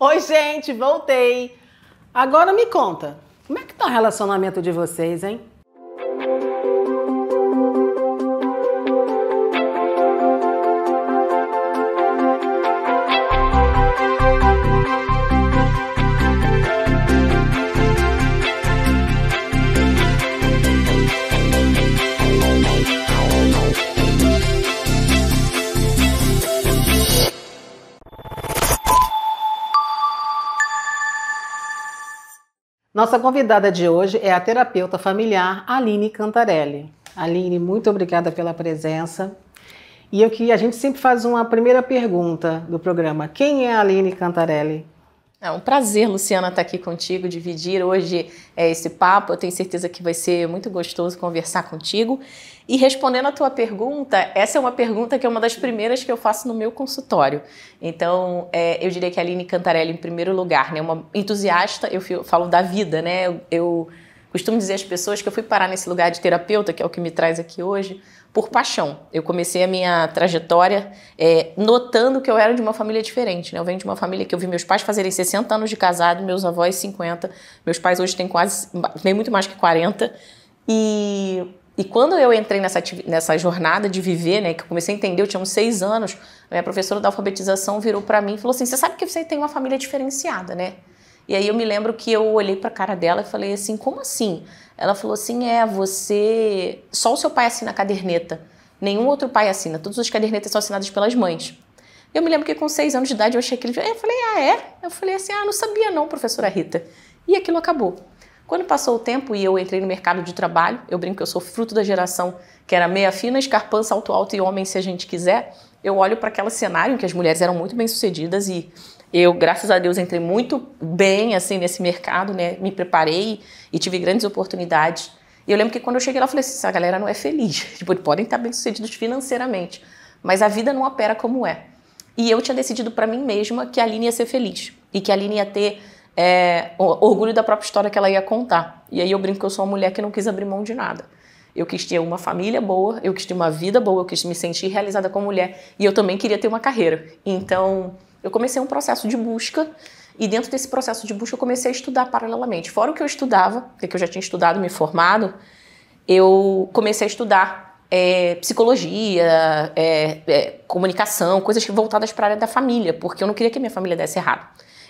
Oi, gente, voltei. Agora me conta, como é que tá o relacionamento de vocês, hein? Nossa convidada de hoje é a terapeuta familiar Aline Cantarelli. Aline, muito obrigada pela presença. E a gente sempre faz uma primeira pergunta do programa. Quem é a Aline Cantarelli? É um prazer, Luciana, estar aqui contigo, dividir hoje esse papo. Eu tenho certeza que vai ser muito gostoso conversar contigo. E respondendo a tua pergunta, essa é uma pergunta que é uma das primeiras que eu faço no meu consultório. Então, eu diria que a Aline Cantarelli, em primeiro lugar, né, uma entusiasta, eu falo da vida, né? Eu costumo dizer às pessoas que eu fui parar nesse lugar de terapeuta, que é o que me traz aqui hoje, por paixão. Eu comecei a minha trajetória notando que eu era de uma família diferente, né? Eu venho de uma família que eu vi meus pais fazerem 60 anos de casado, meus avós 50, meus pais hoje têm muito mais que 40. E quando eu entrei nessa jornada de viver, né, que eu comecei a entender, eu tinha uns 6 anos, a minha professora da alfabetização virou para mim e falou assim, você sabe que você tem uma família diferenciada, né? E aí eu me lembro que eu olhei pra cara dela e falei assim, como assim? Ela falou assim, só o seu pai assina a caderneta, nenhum outro pai assina, todas as cadernetas são assinadas pelas mães. Eu me lembro que com 6 anos de idade eu achei aquilo, eu falei, Eu falei assim, não sabia não, professora Rita. E aquilo acabou. Quando passou o tempo e eu entrei no mercado de trabalho, eu brinco que eu sou fruto da geração que era meia fina, escarpão, salto alto e homem se a gente quiser, eu olho para aquele cenário em que as mulheres eram muito bem-sucedidas e eu, graças a Deus, entrei muito bem assim, nesse mercado, né? Me preparei e tive grandes oportunidades. E eu lembro que quando eu cheguei lá, eu falei assim, essa galera não é feliz. Tipo, podem estar bem-sucedidos financeiramente, mas a vida não opera como é. E eu tinha decidido para mim mesma que a Aline ia ser feliz e que a Aline ia ter orgulho da própria história que ela ia contar. E aí eu brinco que eu sou uma mulher que não quis abrir mão de nada. Eu quis ter uma família boa, eu quis ter uma vida boa, eu quis me sentir realizada como mulher e eu também queria ter uma carreira. Então, eu comecei um processo de busca e dentro desse processo de busca eu comecei a estudar paralelamente. Fora o que eu estudava, que eu já tinha estudado, me formado, eu comecei a estudar psicologia, comunicação, coisas voltadas para a área da família, porque eu não queria que a minha família desse errado.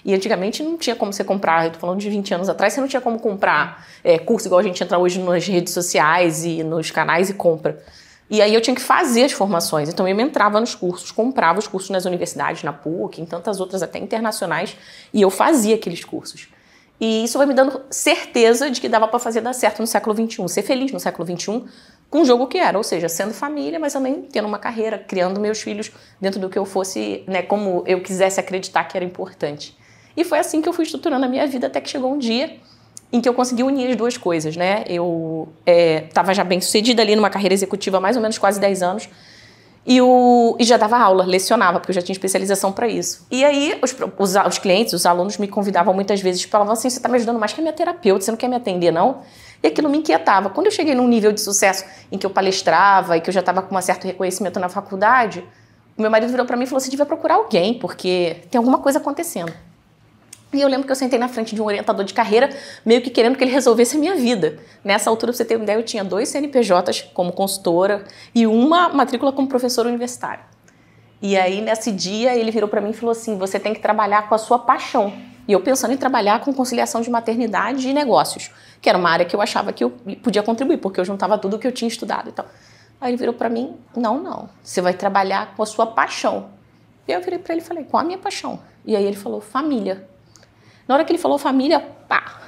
E antigamente não tinha como você comprar, eu tô falando de 20 anos atrás, você não tinha como comprar curso igual a gente entra hoje nas redes sociais e nos canais e compra. E aí eu tinha que fazer as formações, então eu entrava nos cursos, comprava os cursos nas universidades, na PUC, em tantas outras até internacionais, e eu fazia aqueles cursos. E isso vai me dando certeza de que dava para fazer dar certo no século XXI, ser feliz no século XXI com o jogo que era, ou seja, sendo família, mas também tendo uma carreira, criando meus filhos dentro do que eu fosse, né, como eu quisesse acreditar que era importante. E foi assim que eu fui estruturando a minha vida até que chegou um dia em que eu consegui unir as duas coisas, né? Eu estava já bem sucedida ali numa carreira executiva há mais ou menos quase 10 anos e já dava aula, lecionava, porque eu já tinha especialização para isso. E aí os clientes, os alunos me convidavam muitas vezes, falavam assim, você está me ajudando mais que a minha terapeuta, você não quer me atender não? E aquilo me inquietava. Quando eu cheguei num nível de sucesso em que eu palestrava e que eu já estava com um certo reconhecimento na faculdade, o meu marido virou para mim e falou, você devia procurar alguém, porque tem alguma coisa acontecendo. E eu lembro que eu sentei na frente de um orientador de carreira, meio que querendo que ele resolvesse a minha vida. Nessa altura, pra você ter uma ideia, eu tinha 2 CNPJs como consultora e uma matrícula como professora universitária. E aí, nesse dia, ele virou para mim e falou assim, você tem que trabalhar com a sua paixão. E eu pensando em trabalhar com conciliação de maternidade e negócios, que era uma área que eu achava que eu podia contribuir, porque eu juntava tudo que eu tinha estudado e tal. Aí ele virou para mim, não, você vai trabalhar com a sua paixão. E eu virei para ele e falei, qual a minha paixão? E aí ele falou, família. Na hora que ele falou família, pá!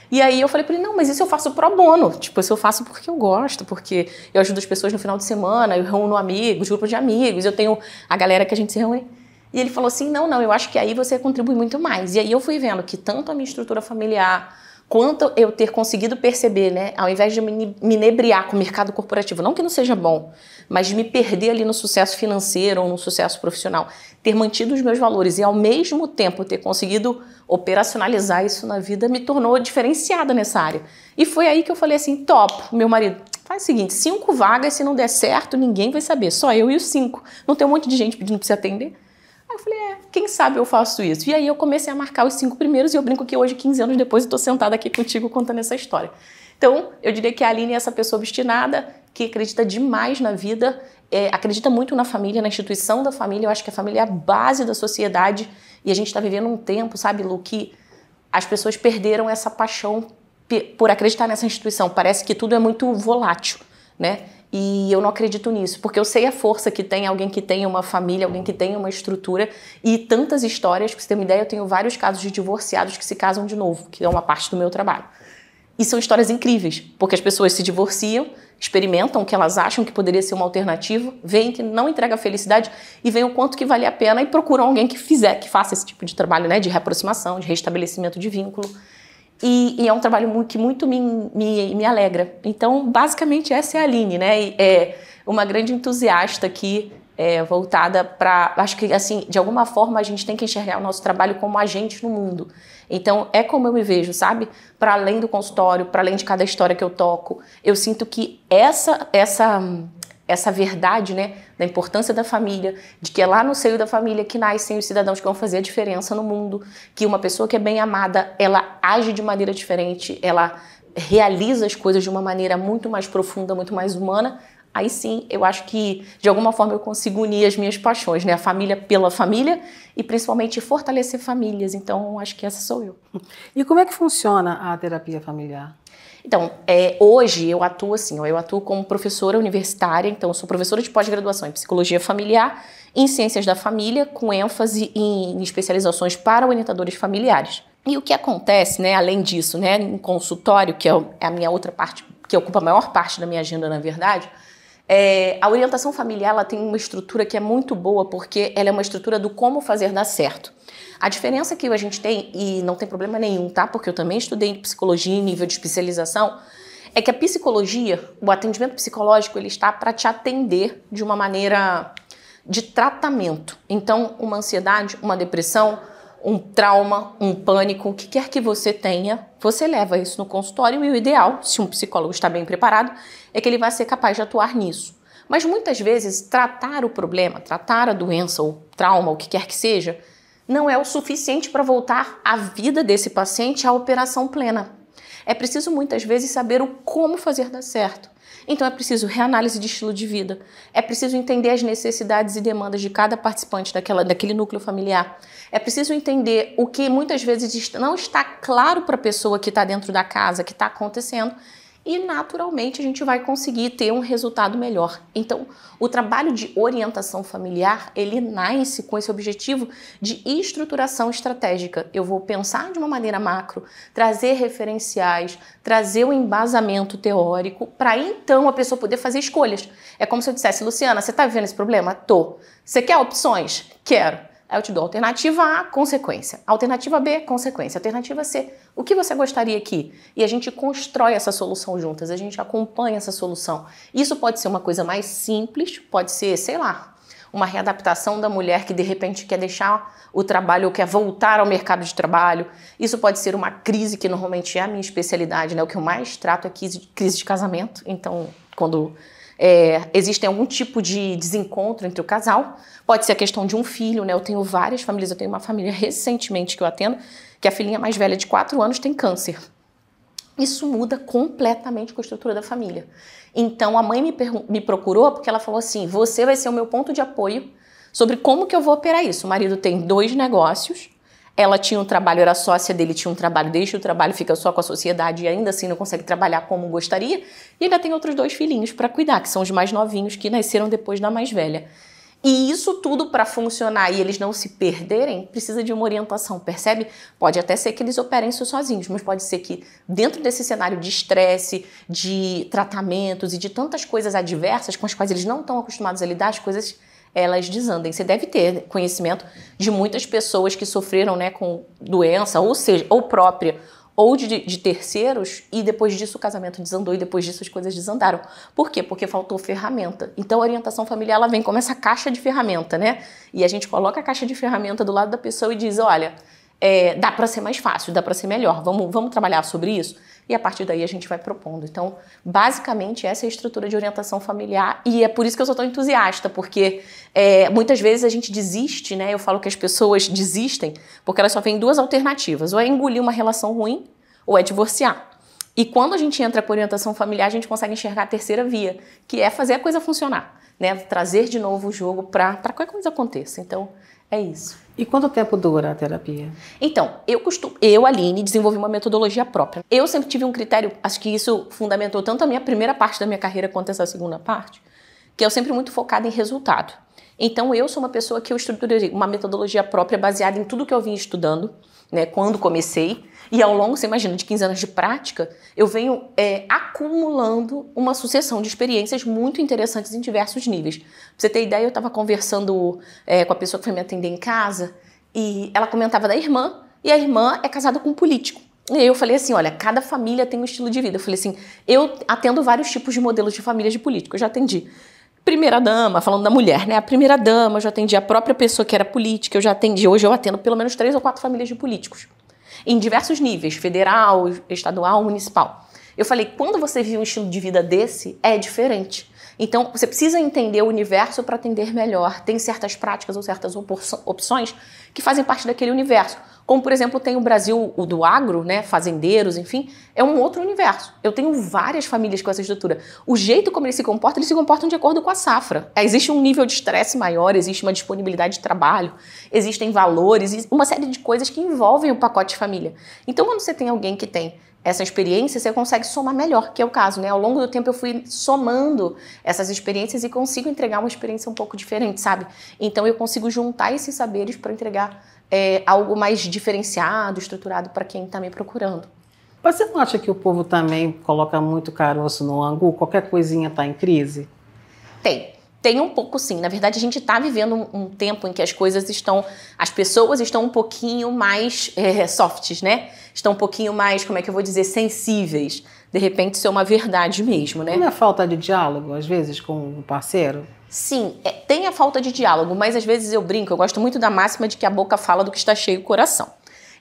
E aí eu falei pra ele, não, mas isso eu faço pro bono. Tipo, isso eu faço porque eu gosto, porque eu ajudo as pessoas no final de semana, eu reúno amigos, grupos de amigos, eu tenho a galera que a gente se reúne. E ele falou assim, não, eu acho que aí você contribui muito mais. E aí eu fui vendo que tanto a minha estrutura familiar, quanto eu ter conseguido perceber, né, ao invés de me inebriar com o mercado corporativo, não que não seja bom, mas de me perder ali no sucesso financeiro ou no sucesso profissional, ter mantido os meus valores e ao mesmo tempo ter conseguido operacionalizar isso na vida me tornou diferenciada nessa área. E foi aí que eu falei assim, top, meu marido, faz o seguinte, 5 vagas, se não der certo, ninguém vai saber, só eu e os 5. Não tem um monte de gente pedindo pra você atender? Aí eu falei, quem sabe eu faço isso? E aí eu comecei a marcar os 5 primeiros e eu brinco que hoje, 15 anos depois, eu tô sentada aqui contigo contando essa história. Então, eu diria que a Aline é essa pessoa obstinada, que acredita demais na vida, acredita muito na família, na instituição da família. Eu acho que a família é a base da sociedade e a gente está vivendo um tempo, sabe, Lu, que as pessoas perderam essa paixão por acreditar nessa instituição. Parece que tudo é muito volátil, né? E eu não acredito nisso, porque eu sei a força que tem alguém que tem uma família, alguém que tem uma estrutura e tantas histórias. Pra você ter uma ideia, eu tenho vários casos de divorciados que se casam de novo, que é uma parte do meu trabalho. E são histórias incríveis, porque as pessoas se divorciam, experimentam o que elas acham que poderia ser uma alternativa, veem que não entrega felicidade e veem o quanto que vale a pena e procuram alguém que faça esse tipo de trabalho, né, de reaproximação, de restabelecimento de vínculo. E é um trabalho que muito me alegra. Então, basicamente, essa é a Aline, né? É uma grande entusiasta aqui, voltada para... Acho que, assim, de alguma forma, a gente tem que enxergar o nosso trabalho como agente no mundo. Então, é como eu me vejo, sabe? Para além do consultório, para além de cada história que eu toco, eu sinto que essa verdade, né, da importância da família, de que é lá no seio da família que nascem os cidadãos que vão fazer a diferença no mundo, que uma pessoa que é bem amada, ela age de maneira diferente, ela realiza as coisas de uma maneira muito mais profunda, muito mais humana. Aí sim, eu acho que de alguma forma eu consigo unir as minhas paixões, né, a família pela família e principalmente fortalecer famílias. Então, acho que essa sou eu. E como é que funciona a terapia familiar? Então, hoje eu atuo assim, eu atuo como professora universitária, então eu sou professora de pós-graduação em psicologia familiar, em ciências da família, com ênfase em especializações para orientadores familiares. E o que acontece, né, além disso, né, em consultório, que é a minha outra parte, que ocupa a maior parte da minha agenda, na verdade, a orientação familiar ela tem uma estrutura que é muito boa, porque ela é uma estrutura do como fazer dar certo. A diferença que a gente tem, e não tem problema nenhum, tá? Porque eu também estudei psicologia em nível de especialização, é que a psicologia, o atendimento psicológico, ele está para te atender de uma maneira de tratamento. Então, uma ansiedade, uma depressão, um trauma, um pânico, o que quer que você tenha, você leva isso no consultório e o ideal, se um psicólogo está bem preparado, é que ele vai ser capaz de atuar nisso. Mas muitas vezes, tratar o problema, tratar a doença ou trauma, o que quer que seja, não é o suficiente para voltar a vida desse paciente à operação plena. É preciso muitas vezes saber o como fazer dar certo. Então é preciso reanálise de estilo de vida, é preciso entender as necessidades e demandas de cada participante daquele núcleo familiar. É preciso entender o que muitas vezes não está claro para a pessoa que está dentro da casa, que está acontecendo, e naturalmente a gente vai conseguir ter um resultado melhor. Então, o trabalho de orientação familiar, ele nasce com esse objetivo de estruturação estratégica. Eu vou pensar de uma maneira macro, trazer referenciais, trazer o embasamento teórico, para então a pessoa poder fazer escolhas. É como se eu dissesse, Luciana, você está vivendo esse problema? Tô. Você quer opções? Quero. Aí eu te dou alternativa A, consequência. Alternativa B, consequência. Alternativa C, o que você gostaria aqui? E a gente constrói essa solução juntas, a gente acompanha essa solução. Isso pode ser uma coisa mais simples, pode ser, sei lá, uma readaptação da mulher que de repente quer deixar o trabalho ou quer voltar ao mercado de trabalho. Isso pode ser uma crise, que normalmente é a minha especialidade, né? O que eu mais trato é crise de casamento. Então, quando existe algum tipo de desencontro entre o casal, pode ser a questão de um filho, né? Eu tenho várias famílias, eu tenho uma família recentemente que eu atendo, que a filhinha mais velha de 4 anos tem câncer. Isso muda completamente com a estrutura da família. Então a mãe me procurou porque ela falou assim, você vai ser o meu ponto de apoio sobre como que eu vou operar isso. O marido tem 2 negócios, ela tinha um trabalho, era sócia dele, tinha um trabalho, deixa o trabalho, fica só com a sociedade e ainda assim não consegue trabalhar como gostaria. E ainda tem outros 2 filhinhos para cuidar, que são os mais novinhos, que nasceram depois da mais velha. E isso tudo para funcionar e eles não se perderem, precisa de uma orientação, percebe? Pode até ser que eles operem isso sozinhos, mas pode ser que dentro desse cenário de estresse, de tratamentos e de tantas coisas adversas com as quais eles não estão acostumados a lidar, as coisas elas desandem. Você deve ter conhecimento de muitas pessoas que sofreram, né, com doença, ou seja, ou própria, ou de terceiros, e depois disso o casamento desandou e depois disso as coisas desandaram. Por quê? Porque faltou ferramenta. Então a orientação familiar ela vem como essa caixa de ferramenta, né? E a gente coloca a caixa de ferramenta do lado da pessoa e diz, olha, dá para ser mais fácil, dá para ser melhor, vamos trabalhar sobre isso? e a partir daí a gente vai propondo. Então, basicamente, essa é a estrutura de orientação familiar e é por isso que eu sou tão entusiasta, porque muitas vezes a gente desiste, né? Eu falo que as pessoas desistem porque elas só veem duas alternativas, ou é engolir uma relação ruim ou é divorciar. E quando a gente entra com orientação familiar, a gente consegue enxergar a terceira via, que é fazer a coisa funcionar, né? Trazer de novo o jogo para qualquer coisa aconteça. Então, é isso. E quanto tempo dura a terapia? Então, eu, Aline, desenvolvi uma metodologia própria. Eu sempre tive um critério, acho que isso fundamentou tanto a minha primeira parte da minha carreira quanto essa segunda parte, que eu sempre muito focada em resultado. Então, eu sou uma pessoa que eu estruturei uma metodologia própria baseada em tudo que eu vim estudando, né, quando comecei. E ao longo, você imagina, de 15 anos de prática, eu venho acumulando uma sucessão de experiências muito interessantes em diversos níveis. Pra você ter ideia, eu estava conversando com a pessoa que foi me atender em casa e ela comentava da irmã, e a irmã é casada com um político. E aí eu falei assim, olha, cada família tem um estilo de vida. Eu falei assim, eu atendo vários tipos de modelos de famílias de político. Eu já atendi primeira-dama, falando da mulher, né? A primeira-dama, eu já atendi a própria pessoa que era política, eu já atendi, hoje eu atendo pelo menos 3 ou 4 famílias de políticos. Em diversos níveis, federal, estadual, municipal. Eu falei, quando você vive um estilo de vida desse, é diferente. Então, você precisa entender o universo para atender melhor. Tem certas práticas ou certas opções que fazem parte daquele universo. Como, por exemplo, tem o Brasil, o do agro, né, fazendeiros, enfim, é um outro universo. Eu tenho várias famílias com essa estrutura. O jeito como eles se comportam de acordo com a safra. Existe um nível de estresse maior, existe uma disponibilidade de trabalho, existem valores, uma série de coisas que envolvem o pacote de família. Então, quando você tem alguém que tem essa experiência, você consegue somar melhor, que é o caso, né? Ao longo do tempo eu fui somando essas experiências e consigo entregar uma experiência um pouco diferente, sabe? Então eu consigo juntar esses saberes para entregar algo mais diferenciado, estruturado para quem está me procurando. Você não acha que o povo também coloca muito caroço no angu? Qualquer coisinha está em crise? Tem um pouco sim. Na verdade, a gente está vivendo um tempo em que as pessoas estão um pouquinho mais softs, né? Estão um pouquinho mais, como é que eu vou dizer, sensíveis. De repente, isso é uma verdade mesmo, né? Não é falta de diálogo, às vezes, com o parceiro? Sim, tem a falta de diálogo, mas às vezes eu brinco, eu gosto muito da máxima de que a boca fala do que está cheio o coração.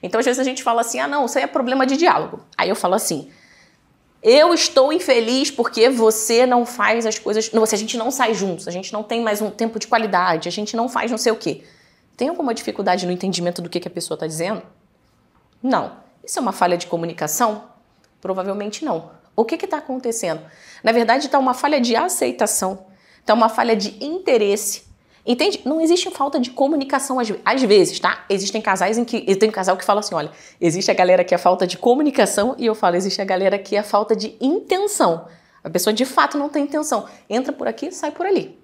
Então, às vezes a gente fala assim, não, isso aí é problema de diálogo. Aí eu falo assim, eu estou infeliz porque você não faz as coisas, a gente não sai juntos, a gente não tem mais um tempo de qualidade, a gente não faz não sei o quê. Tem alguma dificuldade no entendimento do que a pessoa está dizendo? Não. Isso é uma falha de comunicação? Provavelmente não. O que está acontecendo? Na verdade, está uma falha de aceitação, está uma falha de interesse. Entende? Não existe falta de comunicação às vezes, tá? Existem casais em que... Eu tenho um casal que fala assim, olha, existe a galera que é falta de comunicação e eu falo, existe a galera que é falta de intenção. A pessoa de fato não tem intenção. Entra por aqui, sai por ali.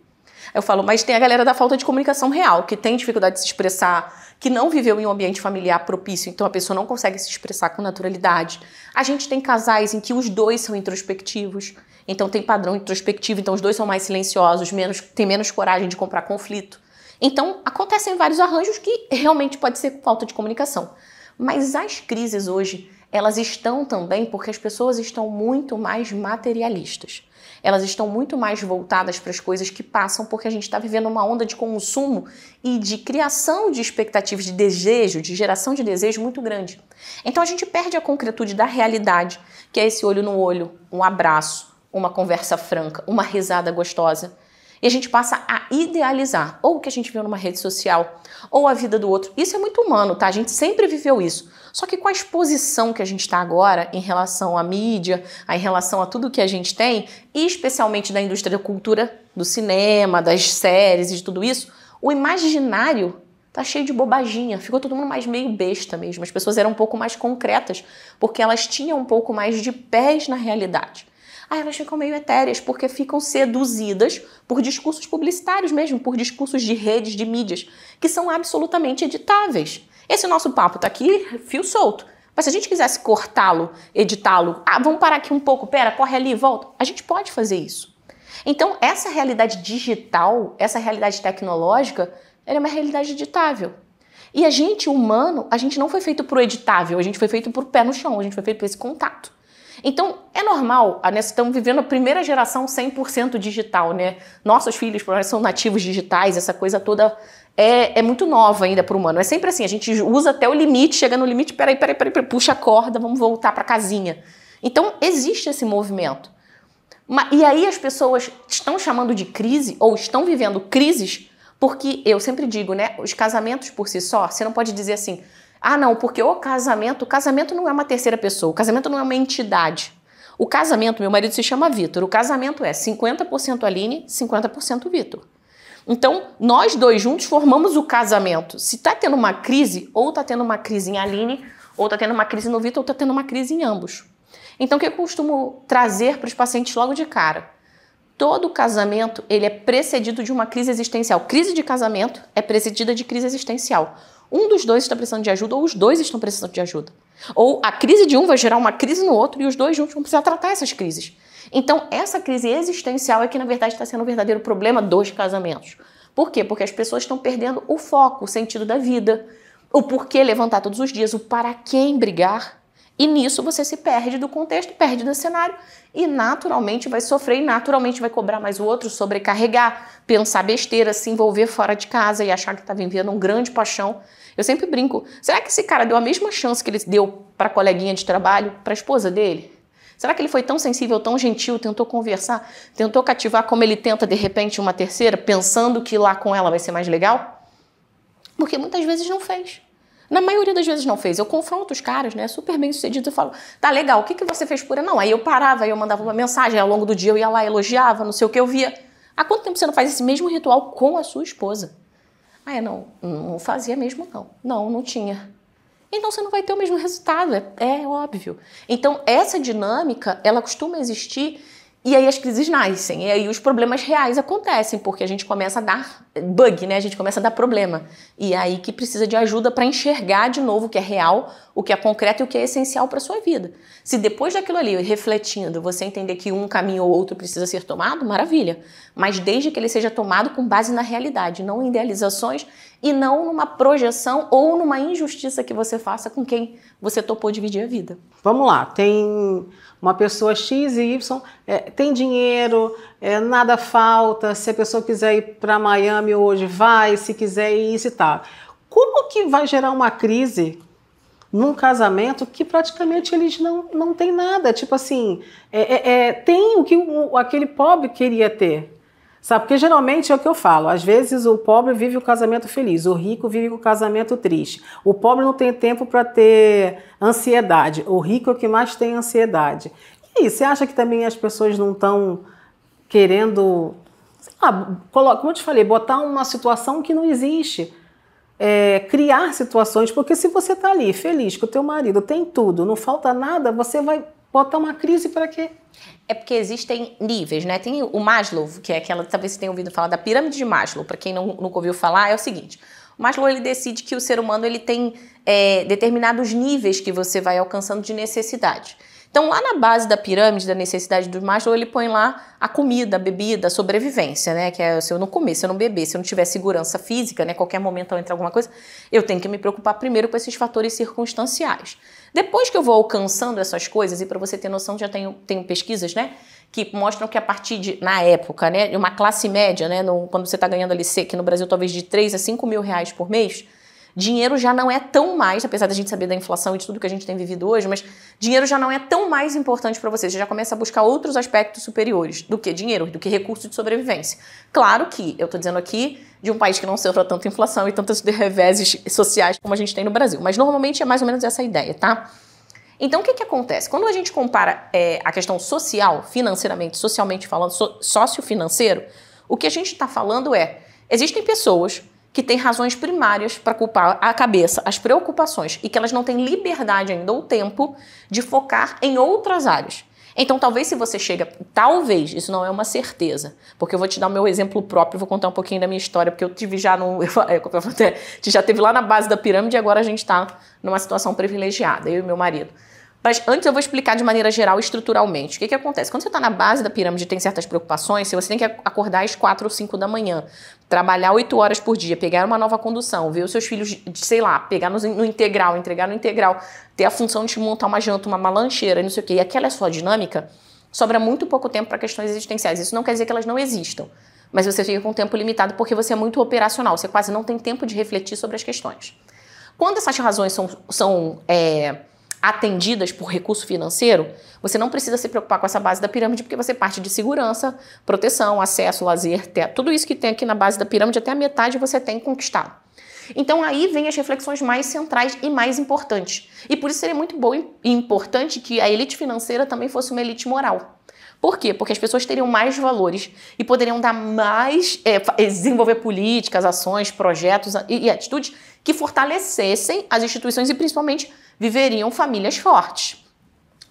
Eu falo, mas tem a galera da falta de comunicação real, que tem dificuldade de se expressar, que não viveu em um ambiente familiar propício, então a pessoa não consegue se expressar com naturalidade. A gente tem casais em que os dois são introspectivos, então tem padrão introspectivo, então os dois são mais silenciosos, têm menos coragem de comprar conflito. Então acontecem vários arranjos que realmente pode ser falta de comunicação. Mas as crises hoje, elas estão também porque as pessoas estão muito mais materialistas. Elas estão muito mais voltadas para as coisas que passam porque a gente está vivendo uma onda de consumo e de criação de expectativas, de desejo, de geração de desejo muito grande. Então a gente perde a concretude da realidade, que é esse olho no olho, um abraço, uma conversa franca, uma risada gostosa. E a gente passa a idealizar ou o que a gente viu numa rede social, ou a vida do outro. Isso é muito humano, tá? A gente sempre viveu isso. Só que com a exposição que a gente está agora em relação à mídia, em relação a tudo que a gente tem, e especialmente da indústria da cultura, do cinema, das séries e de tudo isso, o imaginário tá cheio de bobaginha. Ficou todo mundo mais meio besta mesmo. As pessoas eram um pouco mais concretas, porque elas tinham um pouco mais de pés na realidade. Aí elas ficam meio etéreas, porque ficam seduzidas por discursos publicitários mesmo, por discursos de redes, de mídias, que são absolutamente editáveis. Esse nosso papo tá aqui, fio solto. Mas se a gente quisesse cortá-lo, editá-lo, vamos parar aqui um pouco, pera, corre ali, volta, a gente pode fazer isso. Então, essa realidade digital, essa realidade tecnológica, ela é uma realidade editável. E a gente, humano, a gente não foi feito pro editável, a gente foi feito pro pé no chão, a gente foi feito por esse contato. Então, é normal, né? Estamos vivendo a primeira geração 100% digital, né? Nossos filhos são nativos digitais, essa coisa toda é muito nova ainda para o humano. É sempre assim, a gente usa até o limite, chega no limite, peraí, puxa a corda, vamos voltar para casinha. Então, existe esse movimento. E aí as pessoas estão chamando de crise ou estão vivendo crises porque, eu sempre digo, né, os casamentos por si só, você não pode dizer assim, ah não, porque o casamento não é uma terceira pessoa, o casamento não é uma entidade. O casamento, meu marido se chama Vitor, o casamento é 50% Aline, 50% Vitor. Então, nós dois juntos formamos o casamento. Se está tendo uma crise, ou está tendo uma crise em Aline, ou está tendo uma crise no Vitor, ou está tendo uma crise em ambos. Então, o que eu costumo trazer para os pacientes logo de cara? Todo casamento, ele é precedido de uma crise existencial. Crise de casamento é precedida de crise existencial. Um dos dois está precisando de ajuda, ou os dois estão precisando de ajuda. Ou a crise de um vai gerar uma crise no outro, e os dois juntos vão precisar tratar essas crises. Então, essa crise existencial é que, na verdade, está sendo o verdadeiro problema dos casamentos. Por quê? Porque as pessoas estão perdendo o foco, o sentido da vida, o porquê levantar todos os dias, o para quem brigar. E nisso você se perde do contexto, perde do cenário e naturalmente vai sofrer e naturalmente vai cobrar mais o outro, sobrecarregar, pensar besteira, se envolver fora de casa e achar que está vivendo um grande paixão. Eu sempre brinco, será que esse cara deu a mesma chance que ele deu para a coleguinha de trabalho, para a esposa dele? Será que ele foi tão sensível, tão gentil, tentou conversar, tentou cativar como ele tenta de repente uma terceira, pensando que lá com ela vai ser mais legal? Porque muitas vezes não fez. Na maioria das vezes não fez. Eu confronto os caras, né, super bem sucedidos, eu falo, tá legal, o que você fez por ela? Não, aí eu parava, aí eu mandava uma mensagem, ao longo do dia eu ia lá, elogiava, não sei o que eu via. Há quanto tempo você não faz esse mesmo ritual com a sua esposa? Ah, não fazia mesmo não. Não tinha. Então você não vai ter o mesmo resultado, é óbvio. Então essa dinâmica, ela costuma existir e aí as crises nascem, e aí os problemas reais acontecem, porque a gente começa a dar bug, né? A gente começa a dar problema. E aí que precisa de ajuda para enxergar de novo o que é real, o que é concreto e o que é essencial para a sua vida. Se depois daquilo ali, refletindo, você entender que um caminho ou outro precisa ser tomado, maravilha. Mas desde que ele seja tomado com base na realidade, não em idealizações e não numa projeção ou numa injustiça que você faça com quem você topou dividir a vida. Vamos lá, tem uma pessoa X e Y, tem dinheiro, nada falta, se a pessoa quiser ir para Miami hoje vai, se quiser ir, isso e tal. Como que vai gerar uma crise num casamento que praticamente eles não têm nada? Tipo assim, tem o que aquele pobre queria ter. Sabe, porque geralmente é o que eu falo, às vezes o pobre vive o casamento feliz, o rico vive o casamento triste. O pobre não tem tempo para ter ansiedade, o rico é o que mais tem ansiedade. E aí, você acha que também as pessoas não estão querendo, sei lá, como eu te falei, botar uma situação que não existe? Criar situações, porque se você está ali feliz com o teu marido, tem tudo, não falta nada, você vai botar uma crise para quê? É porque existem níveis, né? Tem o Maslow, que é aquela, talvez você tenha ouvido falar da pirâmide de Maslow, para quem nunca ouviu falar, é o seguinte, o Maslow ele decide que o ser humano ele tem determinados níveis que você vai alcançando de necessidade. Então, lá na base da pirâmide da necessidade do Maslow, ele põe lá a comida, a bebida, a sobrevivência, né? Que é se eu não comer, se eu não beber, se eu não tiver segurança física, né? Qualquer momento entra alguma coisa, eu tenho que me preocupar primeiro com esses fatores circunstanciais. Depois que eu vou alcançando essas coisas, e para você ter noção, já tenho pesquisas, né? Que mostram que a partir de, na época, né? De uma classe média, né? Quando você está ganhando ali, aqui no Brasil, talvez de 3 a 5 mil reais por mês, dinheiro já não é tão mais, apesar da gente saber da inflação e de tudo que a gente tem vivido hoje, mas dinheiro já não é tão mais importante para você. Você já começa a buscar outros aspectos superiores do que dinheiro, do que recurso de sobrevivência. Claro que eu estou dizendo aqui de um país que não sofre tanta inflação e tantos reveses sociais como a gente tem no Brasil, mas normalmente é mais ou menos essa ideia, tá? Então, o que acontece? Quando a gente compara a questão social, financeiramente, socialmente falando, sociofinanceiro, o que a gente está falando existem pessoas que têm razões primárias para culpar a cabeça, as preocupações, e que elas não têm liberdade ainda ou tempo de focar em outras áreas. Então, talvez se você chega, talvez, isso não é uma certeza, porque eu vou te dar o meu exemplo próprio, vou contar um pouquinho da minha história, porque eu tive já teve lá na base da pirâmide e agora a gente está numa situação privilegiada, eu e meu marido. Mas antes eu vou explicar de maneira geral, estruturalmente. O que acontece? Quando você está na base da pirâmide e tem certas preocupações, se você tem que acordar às 4 ou 5 da manhã, trabalhar 8 horas por dia, pegar uma nova condução, ver os seus filhos, sei lá, pegar no integral, entregar no integral, ter a função de montar uma janta, uma lancheira, não sei o quê, e aquela é a sua dinâmica, sobra muito pouco tempo para questões existenciais. Isso não quer dizer que elas não existam, mas você fica com tempo limitado porque você é muito operacional, você quase não tem tempo de refletir sobre as questões. Quando essas razões são atendidas por recurso financeiro, você não precisa se preocupar com essa base da pirâmide, porque você parte de segurança, proteção, acesso, lazer, teto, tudo isso que tem aqui na base da pirâmide, até a metade você tem conquistado. Então aí vem as reflexões mais centrais e mais importantes. E por isso seria muito bom e importante que a elite financeira também fosse uma elite moral. Por quê? Porque as pessoas teriam mais valores e poderiam dar mais, desenvolver políticas, ações, projetos e atitudes que fortalecessem as instituições e principalmente viveriam famílias fortes.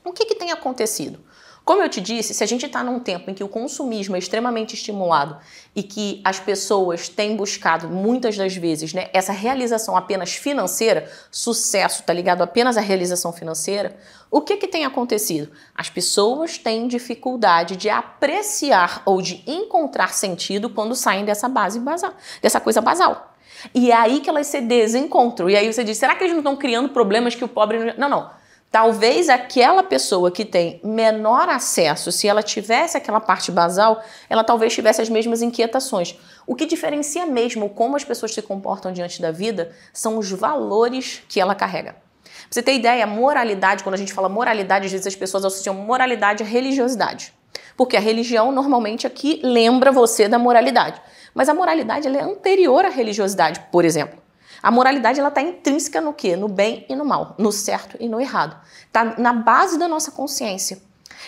O que tem acontecido? Como eu te disse, se a gente está num tempo em que o consumismo é extremamente estimulado e que as pessoas têm buscado, muitas das vezes, né, essa realização apenas financeira, sucesso está ligado apenas à realização financeira, o que tem acontecido? As pessoas têm dificuldade de apreciar ou de encontrar sentido quando saem dessa base basal, dessa coisa basal. E é aí que elas se desencontram. E aí você diz, será que eles não estão criando problemas que o pobre... Não. Talvez aquela pessoa que tem menor acesso, se ela tivesse aquela parte basal, ela talvez tivesse as mesmas inquietações. O que diferencia mesmo como as pessoas se comportam diante da vida são os valores que ela carrega. Pra você ter ideia, a moralidade, quando a gente fala moralidade, às vezes as pessoas associam moralidade à religiosidade. Porque a religião normalmente aqui lembra você da moralidade. Mas a moralidade ela é anterior à religiosidade, por exemplo. A moralidade ela está intrínseca no quê? No bem e no mal, no certo e no errado. Está na base da nossa consciência.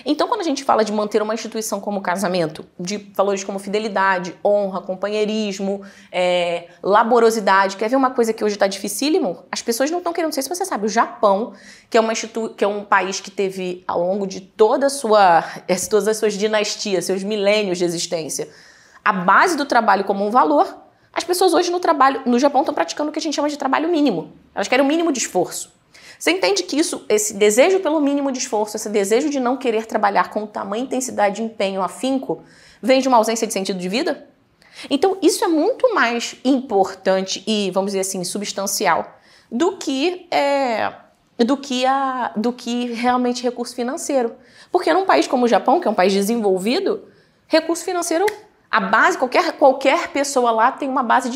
Então, quando a gente fala de manter uma instituição como o casamento, de valores como fidelidade, honra, companheirismo, laborosidade, quer ver uma coisa que hoje está dificílimo? As pessoas não estão querendo, não sei se você sabe, o Japão, que é um país que teve, ao longo de todas as suas dinastias, seus milênios de existência, a base do trabalho como um valor. As pessoas hoje no Japão estão praticando o que a gente chama de trabalho mínimo. Elas querem o mínimo de esforço. Você entende que esse desejo pelo mínimo de esforço, esse desejo de não querer trabalhar com tamanha intensidade, empenho, afinco, vem de uma ausência de sentido de vida? Então isso é muito mais importante e, vamos dizer assim, substancial do que realmente recurso financeiro. Porque num país como o Japão, que é um país desenvolvido, recurso financeiro... A base, qualquer pessoa lá tem uma base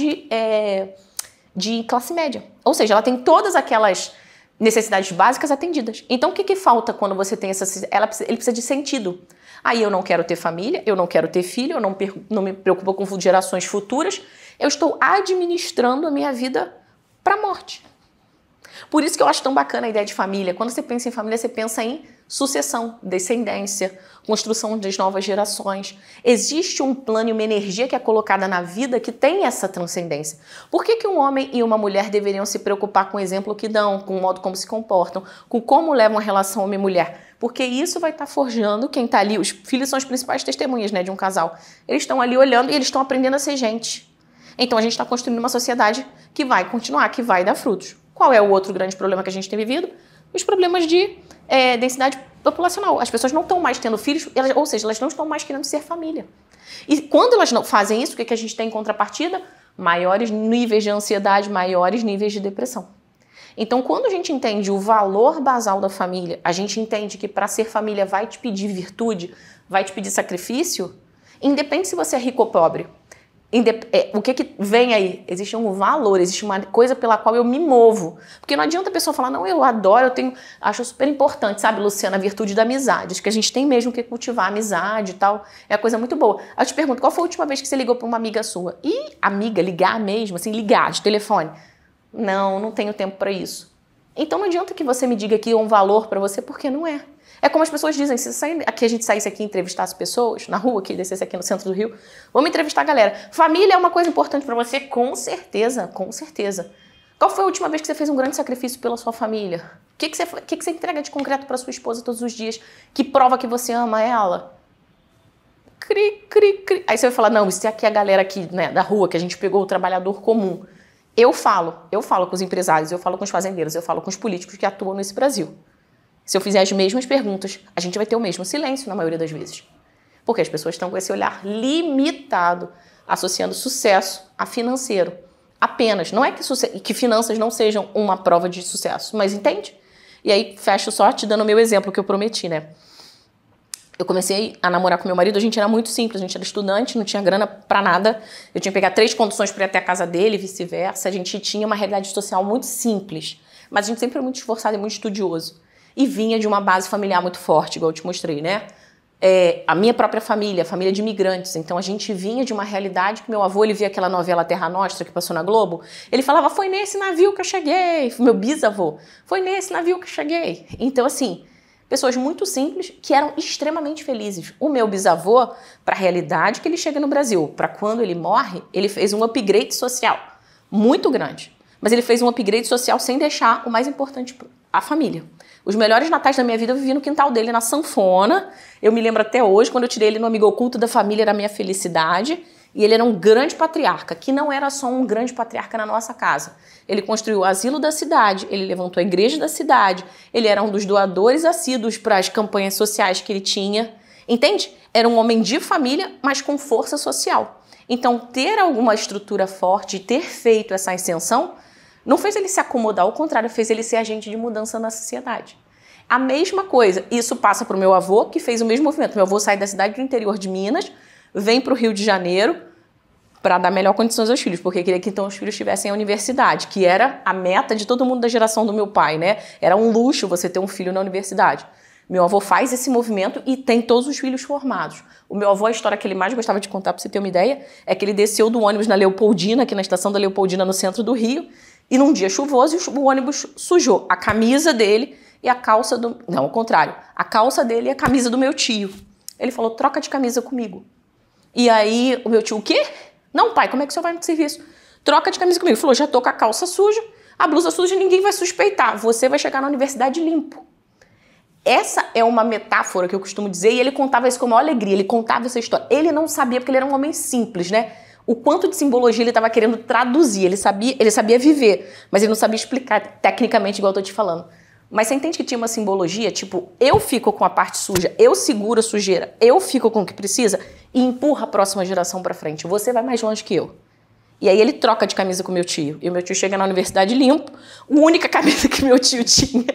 de classe média. Ou seja, ela tem todas aquelas necessidades básicas atendidas. Então, o que falta quando você tem ele precisa de sentido. Aí eu não quero ter família, eu não quero ter filho, eu não me preocupo com gerações futuras. Eu estou administrando a minha vida para a morte. Por isso que eu acho tão bacana a ideia de família. Quando você pensa em família, você pensa em sucessão, descendência, construção das novas gerações. Existe um plano e uma energia que é colocada na vida que tem essa transcendência. Por que um homem e uma mulher deveriam se preocupar com o exemplo que dão, com o modo como se comportam, com como levam a relação homem e mulher? Porque isso vai estar forjando quem está ali. Os filhos são as principais testemunhas, né, de um casal. Eles estão ali olhando e eles estão aprendendo a ser gente. Então a gente está construindo uma sociedade que vai continuar, que vai dar frutos. Qual é o outro grande problema que a gente tem vivido? Os problemas de densidade populacional. As pessoas não estão mais tendo filhos, ou seja, elas não estão mais querendo ser família. E quando elas não fazem isso, o que a gente tem em contrapartida? Maiores níveis de ansiedade, maiores níveis de depressão. Então, quando a gente entende o valor basal da família, a gente entende que para ser família vai te pedir virtude, vai te pedir sacrifício, independente se você é rico ou pobre. O que vem aí? Existe um valor, existe uma coisa pela qual eu me movo. Porque não adianta a pessoa falar, não, eu adoro, acho super importante, sabe, Luciana, a virtude da amizade. Acho que a gente tem mesmo que cultivar a amizade e tal. É uma coisa muito boa. Eu te pergunto, qual foi a última vez que você ligou para uma amiga sua? E amiga, ligar mesmo, assim, ligar de telefone? Não tenho tempo para isso. Então não adianta que você me diga que é um valor para você, porque não é. É como as pessoas dizem, se a gente saísse aqui e entrevistasse pessoas, na rua aqui, descesse aqui no centro do Rio, vamos entrevistar a galera. Família é uma coisa importante para você? Com certeza, com certeza. Qual foi a última vez que você fez um grande sacrifício pela sua família? O que você entrega de concreto para sua esposa todos os dias que prova que você ama ela? Cri, cri, cri. Aí você vai falar, não, isso aqui é a galera aqui, né, da rua, que a gente pegou o trabalhador comum. Eu falo com os empresários, eu falo com os fazendeiros, eu falo com os políticos que atuam nesse Brasil. Se eu fizer as mesmas perguntas, a gente vai ter o mesmo silêncio na maioria das vezes. Porque as pessoas estão com esse olhar limitado, associando sucesso a financeiro. Apenas. Não é que finanças não sejam uma prova de sucesso, mas entende? E aí, fecho só te dando o meu exemplo que eu prometi, né? Eu comecei a namorar com meu marido, a gente era muito simples, a gente era estudante, não tinha grana pra nada. Eu tinha que pegar 3 conduções para ir até a casa dele e vice-versa. A gente tinha uma realidade social muito simples, mas a gente sempre foi muito esforçado e muito estudioso. e vinha de uma base familiar muito forte, igual eu te mostrei, né? A minha própria família, a família de imigrantes. Então a gente vinha de uma realidade que meu avô, ele via aquela novela Terra Nostra que passou na Globo, ele falava, foi nesse navio que eu cheguei. Meu bisavô, foi nesse navio que eu cheguei. Então assim, pessoas muito simples que eram extremamente felizes. O meu bisavô, para a realidade que ele chega no Brasil, para quando ele morre, ele fez um upgrade social muito grande. Mas ele fez um upgrade social sem deixar o mais importante, a família. Os melhores natais da minha vida eu vivi no quintal dele, na sanfona. Eu me lembro até hoje, quando eu tirei ele no Amigo Oculto da Família, era a minha felicidade. E ele era um grande patriarca, que não era só um grande patriarca na nossa casa. Ele construiu o asilo da cidade, ele levantou a igreja da cidade, ele era um dos doadores assíduos para as campanhas sociais que ele tinha. Entende? Era um homem de família, mas com força social. Então, ter alguma estrutura forte, ter feito essa ascensão, não fez ele se acomodar, ao contrário, fez ele ser agente de mudança na sociedade. A mesma coisa, isso passa para o meu avô, que fez o mesmo movimento. Meu avô sai da cidade do interior de Minas, vem para o Rio de Janeiro para dar melhor condições aos filhos, porque queria que então os filhos tivessem a universidade, que era a meta de todo mundo da geração do meu pai, né? Era um luxo você ter um filho na universidade. Meu avô faz esse movimento e tem todos os filhos formados. O meu avô, a história que ele mais gostava de contar, para você ter uma ideia, é que ele desceu do ônibus na Leopoldina, aqui na estação da Leopoldina, no centro do Rio, e num dia chuvoso, o ônibus sujou a camisa dele e a calça do... Não, ao contrário. A calça dele e a camisa do meu tio. Ele falou, troca de camisa comigo. E aí, o meu tio, o quê? Não, pai, como é que o senhor vai no serviço? Troca de camisa comigo. Ele falou, já tô com a calça suja, a blusa suja, ninguém vai suspeitar. Você vai chegar na universidade limpo. Essa é uma metáfora que eu costumo dizer, e ele contava isso com a maior alegria, ele contava essa história. Ele não sabia, porque ele era um homem simples, né? O quanto de simbologia ele estava querendo traduzir, ele sabia viver, mas ele não sabia explicar tecnicamente, igual eu tô te falando. Mas você entende que tinha uma simbologia, tipo, eu fico com a parte suja, eu seguro a sujeira, eu fico com o que precisa e empurra a próxima geração para frente. Você vai mais longe que eu. E aí ele troca de camisa com meu tio, e o meu tio chega na universidade limpo, a única camisa que meu tio tinha,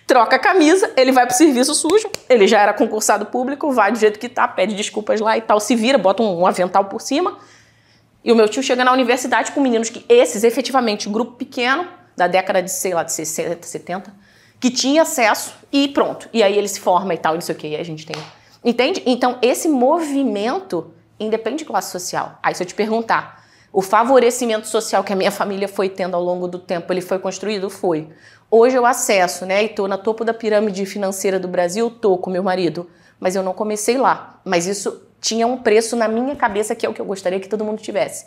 troca a camisa, ele vai pro serviço sujo, ele já era concursado público, vai do jeito que tá, pede desculpas lá e tal, se vira, bota um avental por cima. E o meu tio chega na universidade com meninos que esses, efetivamente, um grupo pequeno, da década de, sei lá, de 60, 70, que tinha acesso e pronto. E aí ele se forma e tal, não sei o que, e a gente tem... Entende? Então, esse movimento independe de classe social. Aí se eu te perguntar, o favorecimento social que a minha família foi tendo ao longo do tempo, ele foi construído? Foi. Hoje eu acesso, né, e tô no topo da pirâmide financeira do Brasil, tô com meu marido, mas eu não comecei lá. Mas isso tinha um preço na minha cabeça, que é o que eu gostaria que todo mundo tivesse.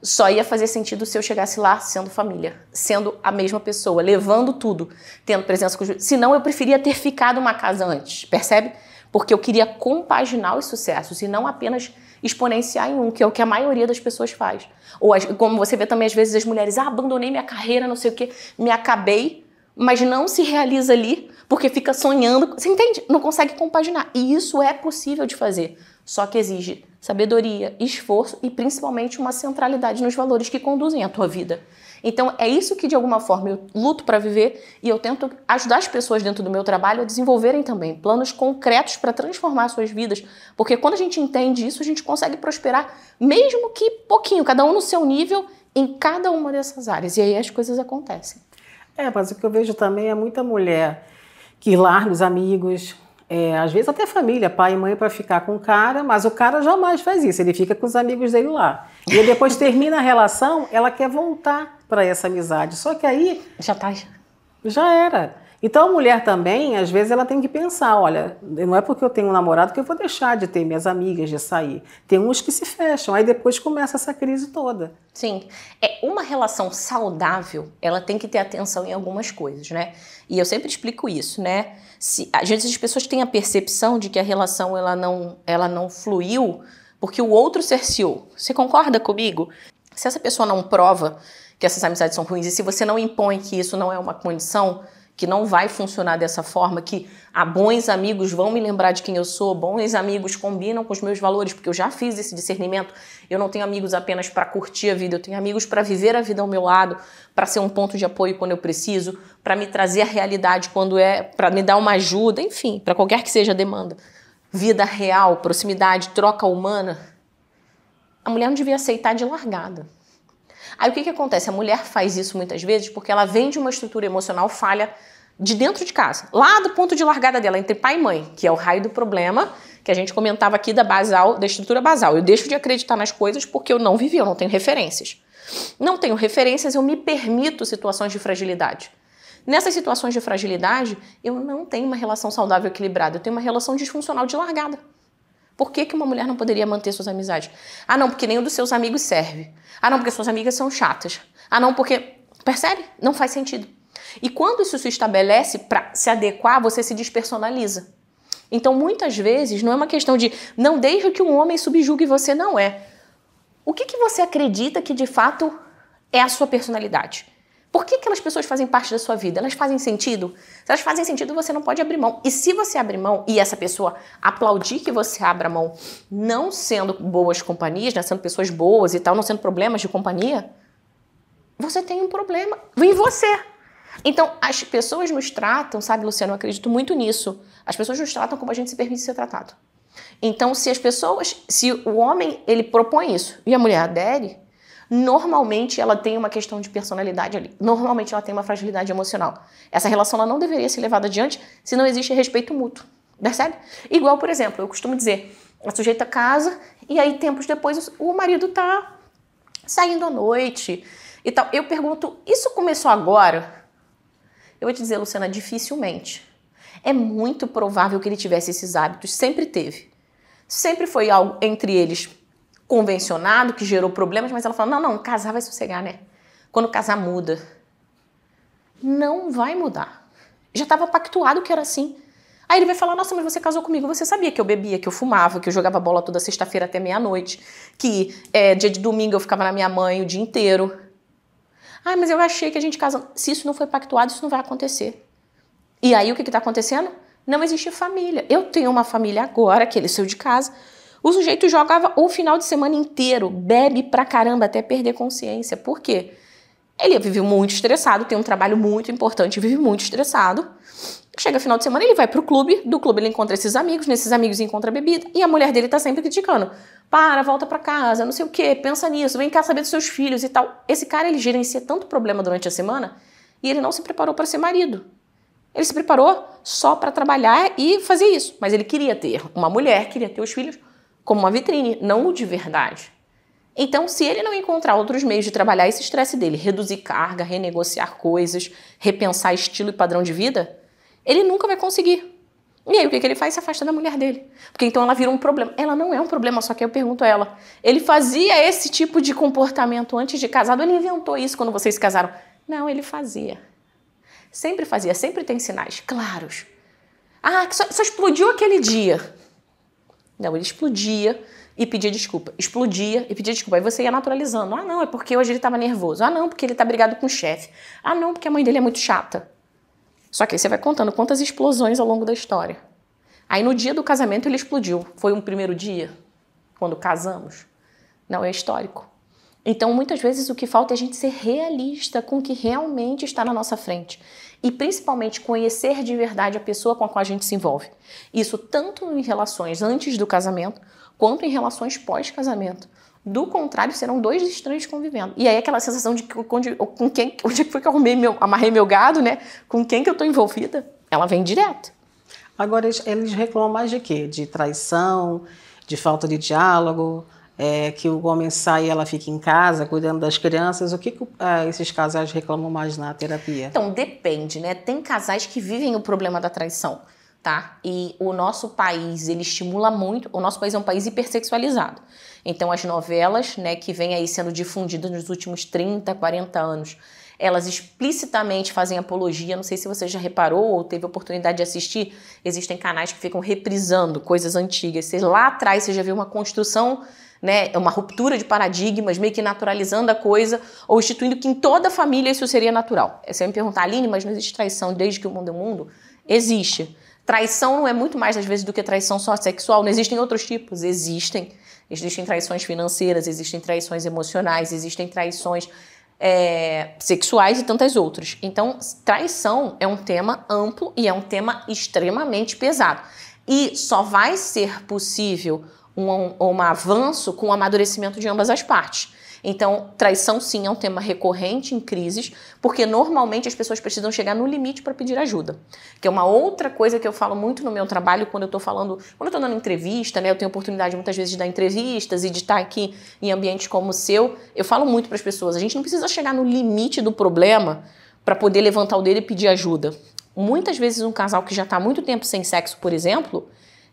Só ia fazer sentido se eu chegasse lá sendo família, sendo a mesma pessoa, levando tudo, tendo presença com os... Senão eu preferia ter ficado uma casa antes, percebe? Porque eu queria compaginar os sucessos e não apenas exponenciar em um, que é o que a maioria das pessoas faz. Ou como você vê também às vezes as mulheres, abandonei minha carreira, não sei o quê, me acabei, mas não se realiza ali porque fica sonhando, você entende? Não consegue compaginar. E isso é possível de fazer, só que exige sabedoria, esforço e principalmente uma centralidade nos valores que conduzem a tua vida. Então é isso que de alguma forma eu luto para viver e eu tento ajudar as pessoas dentro do meu trabalho a desenvolverem também planos concretos para transformar suas vidas, porque quando a gente entende isso, a gente consegue prosperar, mesmo que pouquinho, cada um no seu nível, em cada uma dessas áreas, e aí as coisas acontecem. Mas o que eu vejo também é muita mulher que larga os amigos, às vezes até família, pai e mãe, para ficar com o cara, mas o cara jamais faz isso, ele fica com os amigos dele lá. E depois termina a relação, ela quer voltar para essa amizade, só que aí... Já era. Então a mulher também, às vezes, ela tem que pensar, olha, não é porque eu tenho um namorado que eu vou deixar de ter minhas amigas, de sair. Tem uns que se fecham, aí depois começa essa crise toda. Sim. Uma relação saudável, ela tem que ter atenção em algumas coisas, né? E eu sempre explico isso, né? Às vezes as pessoas têm a percepção de que a relação ela não fluiu porque o outro cerceou. Você concorda comigo? Se essa pessoa não prova que essas amizades são ruins e se você não impõe que isso não é uma condição, que não vai funcionar dessa forma, que bons amigos vão me lembrar de quem eu sou, bons amigos combinam com os meus valores, porque eu já fiz esse discernimento. Eu não tenho amigos apenas para curtir a vida, eu tenho amigos para viver a vida ao meu lado, para ser um ponto de apoio quando eu preciso, para me trazer a realidade quando para me dar uma ajuda, enfim, para qualquer que seja a demanda. Vida real, proximidade, troca humana. A mulher não devia aceitar de largada. Aí o que acontece? A mulher faz isso muitas vezes porque ela vem de uma estrutura emocional falha de dentro de casa, lá do ponto de largada dela, entre pai e mãe, que é o raio do problema, que a gente comentava aqui da estrutura basal. Eu deixo de acreditar nas coisas porque eu não vivi, eu não tenho referências. Não tenho referências, eu me permito situações de fragilidade. Nessas situações de fragilidade, eu não tenho uma relação saudável equilibrada, eu tenho uma relação disfuncional de largada. Por que uma mulher não poderia manter suas amizades? Ah, não, porque nenhum dos seus amigos serve. Ah, não, porque suas amigas são chatas. Ah, não, porque... Percebe? Não faz sentido. E quando isso se estabelece para se adequar, você se despersonaliza. Então, muitas vezes, não é uma questão de não deixe que um homem subjugue você, não é. O que você acredita que, de fato, é a sua personalidade? Por que aquelas pessoas fazem parte da sua vida? Elas fazem sentido? Se elas fazem sentido, você não pode abrir mão. E se você abrir mão e essa pessoa aplaudir que você abra mão, não sendo boas companhias, né, sendo pessoas boas e tal, não sendo problemas de companhia, você tem um problema em você. Então, as pessoas nos tratam, sabe, Luciano, eu acredito muito nisso. As pessoas nos tratam como a gente se permite ser tratado. Então, se o homem, ele propõe isso e a mulher adere, normalmente ela tem uma questão de personalidade ali. Normalmente ela tem uma fragilidade emocional. Essa relação ela não deveria ser levada adiante se não existe respeito mútuo. Percebe? Igual, por exemplo, eu costumo dizer, a sujeita casa e aí tempos depois o marido tá saindo à noite e tal. Eu pergunto, isso começou agora? Eu vou te dizer, Luciana, dificilmente. É muito provável que ele tivesse esses hábitos, sempre teve. Sempre foi algo entre eles convencionado, que gerou problemas, mas ela fala, não, casar vai sossegar, né? Quando casar muda. Não vai mudar. Já estava pactuado que era assim. Aí ele vai falar, nossa, mas você casou comigo, você sabia que eu bebia, que eu fumava, que eu jogava bola toda sexta-feira até meia-noite, que dia de domingo eu ficava na minha mãe o dia inteiro. Ah, mas eu achei que a gente casa... Se isso não foi pactuado, isso não vai acontecer. E aí o que está acontecendo? Não existe família. Eu tenho uma família agora, que ele saiu de casa. O sujeito jogava o final de semana inteiro, bebe pra caramba até perder consciência. Por quê? Ele vive muito estressado, tem um trabalho muito importante, vive muito estressado. Chega final de semana, ele vai pro clube, do clube ele encontra esses amigos, nesses amigos encontra bebida, e a mulher dele tá sempre criticando. Para, volta pra casa, não sei o quê, pensa nisso, vem cá saber dos seus filhos e tal. Esse cara, ele gerencia tanto problema durante a semana, e ele não se preparou para ser marido. Ele se preparou só para trabalhar e fazer isso. Mas ele queria ter uma mulher, queria ter os filhos como uma vitrine, não o de verdade. Então, se ele não encontrar outros meios de trabalhar esse estresse dele, reduzir carga, renegociar coisas, repensar estilo e padrão de vida, ele nunca vai conseguir. E aí, o que ele faz? Se afasta da mulher dele. Porque então ela vira um problema. Ela não é um problema, só que eu pergunto a ela. Ele fazia esse tipo de comportamento antes de casado? Ele inventou isso quando vocês se casaram? Não, ele fazia. Sempre fazia, sempre tem sinais claros. Ah, só explodiu aquele dia. Não, ele explodia e pedia desculpa. Explodia e pedia desculpa. Aí você ia naturalizando. Ah, não, é porque hoje ele estava nervoso. Ah, não, porque ele está brigado com o chefe. Ah, não, porque a mãe dele é muito chata. Só que aí você vai contando quantas explosões ao longo da história. Aí no dia do casamento ele explodiu. Foi um primeiro dia, quando casamos? Não, é histórico. Então, muitas vezes o que falta é a gente ser realista com o que realmente está na nossa frente. E principalmente conhecer de verdade a pessoa com a qual a gente se envolve. Isso tanto em relações antes do casamento, quanto em relações pós-casamento. Do contrário, serão dois estranhos convivendo. E aí aquela sensação de onde foi que eu amarrei meu gado, né? Com quem que eu estou envolvida, ela vem direto. Agora, eles reclamam mais de quê? De traição, de falta de diálogo, que o homem sai e ela fica em casa cuidando das crianças. O que esses casais reclamam mais na terapia? Então, depende, né? Tem casais que vivem o problema da traição, tá? E o nosso país, ele estimula muito... O nosso país é um país hipersexualizado. Então, as novelas, né, que vêm aí sendo difundidas nos últimos 30, 40 anos, elas explicitamente fazem apologia. Não sei se você já reparou ou teve a oportunidade de assistir. Existem canais que ficam reprisando coisas antigas. Lá atrás você já viu uma construção, né, uma ruptura de paradigmas, meio que naturalizando a coisa, ou instituindo que em toda família isso seria natural. Você vai me perguntar, Aline, mas não existe traição desde que o mundo é mundo? Existe. Traição não é muito mais, às vezes, do que traição só sexual. Não existem outros tipos? Existem. Existem traições financeiras, existem traições emocionais, existem traições sexuais e tantas outras. Então, traição é um tema amplo e é um tema extremamente pesado. E só vai ser possível um avanço com o amadurecimento de ambas as partes. Então, traição sim é um tema recorrente em crises, porque normalmente as pessoas precisam chegar no limite para pedir ajuda. Que é uma outra coisa que eu falo muito no meu trabalho quando eu estou dando entrevista, né? Eu tenho oportunidade muitas vezes de dar entrevistas e de estar aqui em ambientes como o seu. Eu falo muito para as pessoas, a gente não precisa chegar no limite do problema para poder levantar o dedo e pedir ajuda. Muitas vezes um casal que já está há muito tempo sem sexo, por exemplo,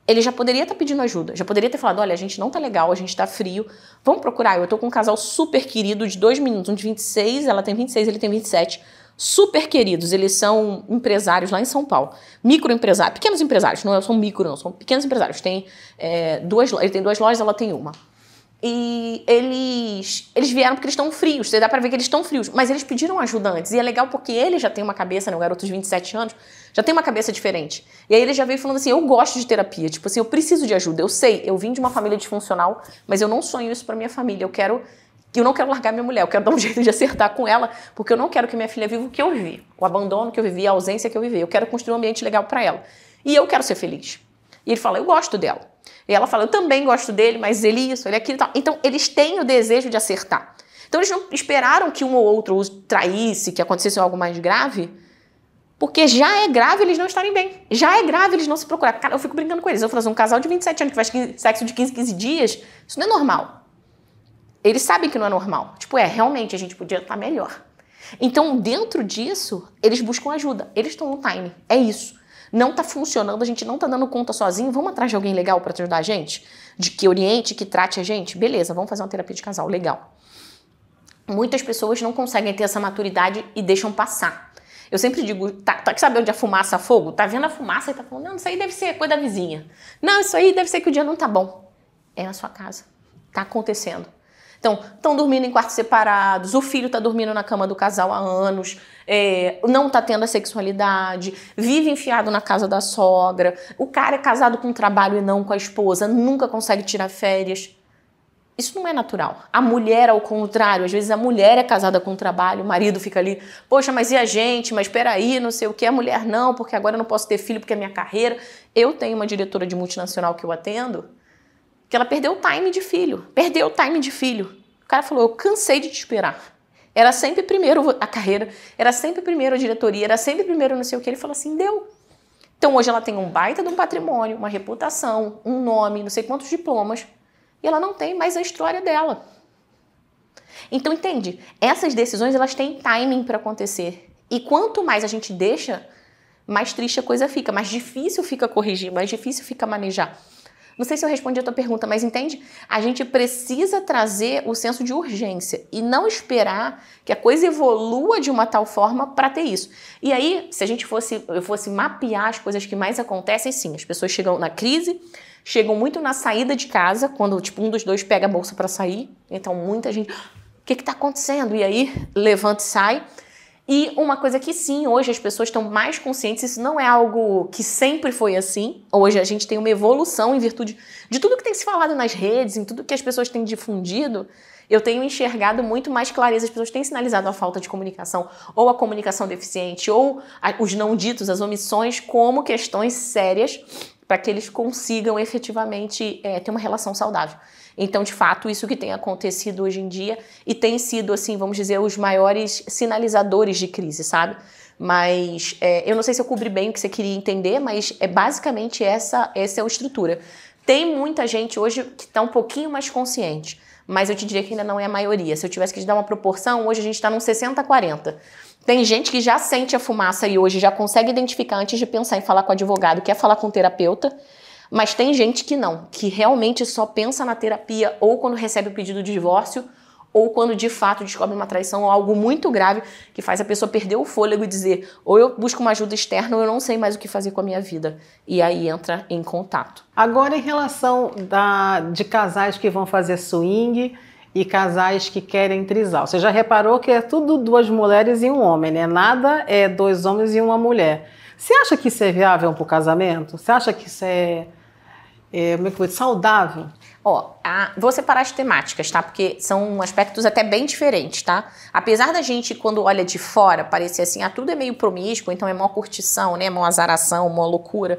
ele já poderia estar pedindo ajuda, já poderia ter falado, olha, a gente não tá legal, a gente tá frio, vamos procurar. Eu tô com um casal super querido de 2 meninos, um de 26, ela tem 26, ele tem 27, super queridos, eles são empresários lá em São Paulo, microempresários, pequenos empresários, não são micro não, são pequenos empresários, ele tem 2 lojas, ela tem uma. E eles vieram porque eles estão frios, dá pra ver que eles estão frios, mas eles pediram ajuda antes, e é legal porque ele já tem uma cabeça, né, o garoto de 27 anos, já tem uma cabeça diferente. E aí ele já veio falando assim, eu gosto de terapia, tipo assim, eu preciso de ajuda, eu sei, eu vim de uma família disfuncional, mas eu não sonho isso pra minha família, eu não quero largar minha mulher, eu quero dar um jeito de acertar com ela, porque eu não quero que minha filha viva o que eu vivi, o abandono que eu vivi, a ausência que eu vivi, eu quero construir um ambiente legal pra ela. E eu quero ser feliz. E ele fala, eu gosto dela. E ela fala, eu também gosto dele, mas ele isso, ele aquilo e tal. Então, eles têm o desejo de acertar. Então, eles não esperaram que um ou outro os traísse, que acontecesse algo mais grave, porque já é grave eles não estarem bem. Já é grave eles não se procurarem. Cara, eu fico brincando com eles. Eu falo assim, um casal de 27 anos que faz sexo de 15 dias, isso não é normal. Eles sabem que não é normal. Tipo, realmente a gente podia estar melhor. Então, dentro disso, eles buscam ajuda. Eles estão no time. É isso. Não tá funcionando, a gente não tá dando conta sozinho, vamos atrás de alguém legal para te ajudar a gente? De que oriente, que trate a gente? Beleza, vamos fazer uma terapia de casal, legal. Muitas pessoas não conseguem ter essa maturidade e deixam passar. Eu sempre digo, sabe onde a fumaça fogo? Tá vendo a fumaça e tá falando, não, isso aí deve ser coisa da vizinha. Não, isso aí deve ser que o dia não tá bom. É na sua casa, tá acontecendo. Então, estão dormindo em quartos separados, o filho está dormindo na cama do casal há anos, não está tendo a sexualidade, vive enfiado na casa da sogra, o cara é casado com o trabalho e não com a esposa, nunca consegue tirar férias. Isso não é natural. A mulher, ao contrário, às vezes a mulher é casada com o trabalho, o marido fica ali, poxa, mas e a gente? Mas peraí, não sei o que, a mulher não, porque agora eu não posso ter filho porque é minha carreira. Eu tenho uma diretora de multinacional que eu atendo, que ela perdeu o time de filho. Perdeu o time de filho. O cara falou, eu cansei de te esperar. Era sempre primeiro a carreira, era sempre primeiro a diretoria, era sempre primeiro não sei o que. Ele falou assim, deu. Então hoje ela tem um baita de um patrimônio, uma reputação, um nome, não sei quantos diplomas, e ela não tem mais a história dela. Então entende? Essas decisões, elas têm timing para acontecer. E quanto mais a gente deixa, mais triste a coisa fica, mais difícil fica corrigir, mais difícil fica manejar. Não sei se eu respondi a tua pergunta, mas entende? A gente precisa trazer o senso de urgência e não esperar que a coisa evolua de uma tal forma para ter isso. E aí, se eu fosse mapear as coisas que mais acontecem, sim, as pessoas chegam na crise, chegam muito na saída de casa, quando tipo um dos dois pega a bolsa para sair, então muita gente, o que está acontecendo? E aí, levanta e sai. E uma coisa que sim, hoje as pessoas estão mais conscientes, isso não é algo que sempre foi assim. Hoje a gente tem uma evolução em virtude de tudo que tem se falado nas redes, em tudo que as pessoas têm difundido. Eu tenho enxergado muito mais clareza, as pessoas têm sinalizado a falta de comunicação, ou a comunicação deficiente, ou os não ditos, as omissões, como questões sérias para que eles consigam efetivamente ter uma relação saudável. Então, de fato, isso que tem acontecido hoje em dia e tem sido, assim, vamos dizer, os maiores sinalizadores de crise, sabe? Mas eu não sei se eu cobri bem o que você queria entender, mas basicamente essa é a estrutura. Tem muita gente hoje que está um pouquinho mais consciente, mas eu te diria que ainda não é a maioria. Se eu tivesse que te dar uma proporção, hoje a gente está num 60-40. Tem gente que já sente a fumaça e hoje já consegue identificar antes de pensar em falar com o advogado, quer falar com o terapeuta, mas tem gente que não, que realmente só pensa na terapia ou quando recebe o pedido de divórcio ou quando de fato descobre uma traição ou algo muito grave que faz a pessoa perder o fôlego e dizer ou eu busco uma ajuda externa ou eu não sei mais o que fazer com a minha vida. E aí entra em contato. Agora, em relação de casais que vão fazer swing e casais que querem trisal. Você já reparou que é tudo 2 mulheres e um homem, né? Nada é 2 homens e uma mulher. Você acha que isso é viável para o casamento? Você acha que isso como é que foi? Saudável? Vou separar as temáticas, tá? Porque são aspectos até bem diferentes, tá? Apesar da gente, quando olha de fora, parecer assim, tudo é meio promíscuo, então é mó curtição, né? Mó azaração, mó loucura.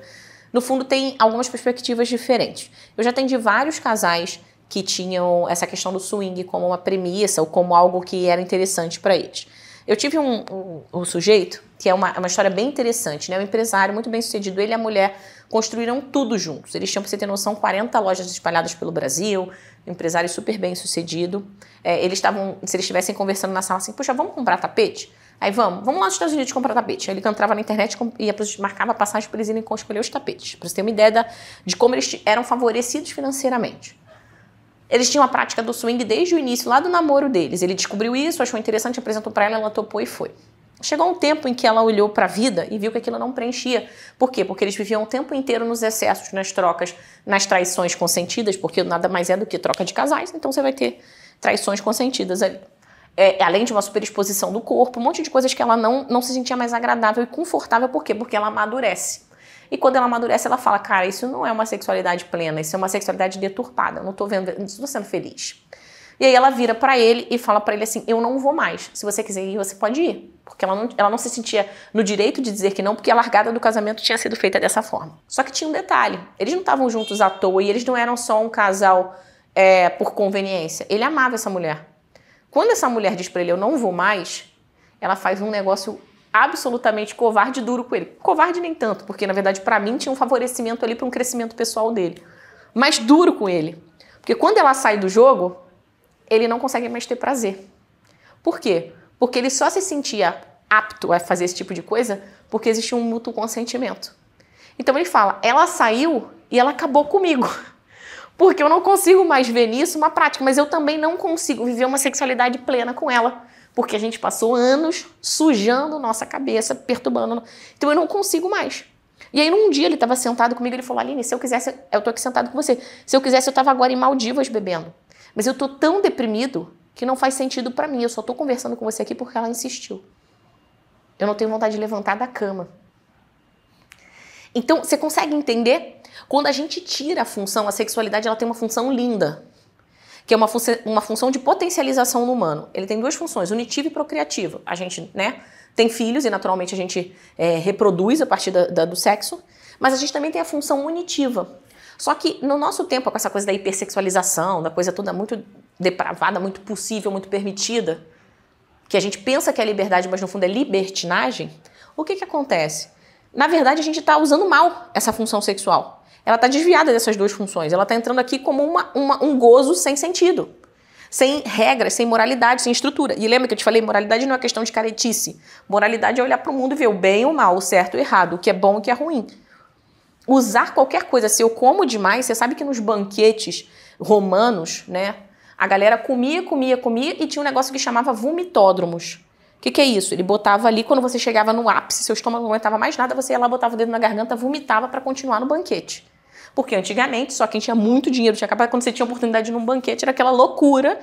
No fundo, tem algumas perspectivas diferentes. Eu já atendi vários casais que tinham essa questão do swing como uma premissa ou como algo que era interessante para eles. Eu tive um sujeito que é uma história bem interessante, né? Um empresário muito bem sucedido, ele e a mulher construíram tudo juntos. Eles tinham, para você ter noção, 40 lojas espalhadas pelo Brasil, um empresário super bem sucedido. Eles estavam, se eles estivessem conversando na sala assim, poxa, vamos comprar tapete? Aí vamos lá nos Estados Unidos comprar tapete. Aí ele entrava na internet e marcava passagem para eles irem escolher os tapetes, para você ter uma ideia de como eles eram favorecidos financeiramente. Eles tinham a prática do swing desde o início, lá do namoro deles. Ele descobriu isso, achou interessante, apresentou para ela topou e foi. Chegou um tempo em que ela olhou para a vida e viu que aquilo não preenchia. Por quê? Porque eles viviam o tempo inteiro nos excessos, nas trocas, nas traições consentidas, porque nada mais é do que troca de casais, então você vai ter traições consentidas ali. Além de uma superexposição do corpo, um monte de coisas que ela não se sentia mais agradável e confortável. Por quê? Porque ela amadurece. E quando ela amadurece, ela fala, cara, isso não é uma sexualidade plena, isso é uma sexualidade deturpada, eu não estou sendo feliz. E aí ela vira pra ele e fala pra ele assim, eu não vou mais, se você quiser ir, você pode ir. Porque ela não se sentia no direito de dizer que não, porque a largada do casamento tinha sido feita dessa forma. Só que tinha um detalhe, eles não estavam juntos à toa e eles não eram só um casal por conveniência, ele amava essa mulher. Quando essa mulher diz pra ele, eu não vou mais, ela faz um negócio absolutamente covarde e duro com ele. Covarde nem tanto, porque na verdade para mim tinha um favorecimento ali para um crescimento pessoal dele. Mas duro com ele. Porque quando ela sai do jogo, ele não consegue mais ter prazer. Por quê? Porque ele só se sentia apto a fazer esse tipo de coisa porque existia um mútuo consentimento. Então ele fala, ela saiu e ela acabou comigo. Porque eu não consigo mais ver nisso uma prática, mas eu também não consigo viver uma sexualidade plena com ela. Porque a gente passou anos sujando nossa cabeça, perturbando. Então eu não consigo mais. E aí num dia ele estava sentado comigo e ele falou, Aline, se eu quisesse, eu tô aqui sentado com você. Se eu quisesse, eu estava agora em Maldivas bebendo. Mas eu tô tão deprimido que não faz sentido para mim. Eu só tô conversando com você aqui porque ela insistiu. Eu não tenho vontade de levantar da cama. Então, você consegue entender? Quando a gente tira a função, a sexualidade ela tem uma função linda. Que é uma função de potencialização no humano. Ele tem duas funções, unitiva e procriativa. A gente, né, tem filhos e naturalmente a gente reproduz a partir do sexo, mas a gente também tem a função unitiva. Só que no nosso tempo, com essa coisa da hipersexualização, da coisa toda muito depravada, muito possível, muito permitida, que a gente pensa que é liberdade, mas no fundo é libertinagem, o que acontece? Na verdade, a gente está usando mal essa função sexual. Ela está desviada dessas duas funções. Ela está entrando aqui como um gozo sem sentido. Sem regras, sem moralidade, sem estrutura. E lembra que eu te falei, moralidade não é questão de caretice. Moralidade é olhar para o mundo e ver o bem e o mal, o certo e o errado, o que é bom e o que é ruim. Usar qualquer coisa, se eu como demais, você sabe que nos banquetes romanos, né, a galera comia e tinha um negócio que chamava vomitódromos. O que é isso? Ele botava ali, quando você chegava no ápice, seu estômago não aguentava mais nada, você ia lá, botava o dedo na garganta, vomitava para continuar no banquete. Porque antigamente, só quem tinha muito dinheiro tinha capaz, quando você tinha oportunidade de ir num banquete, era aquela loucura,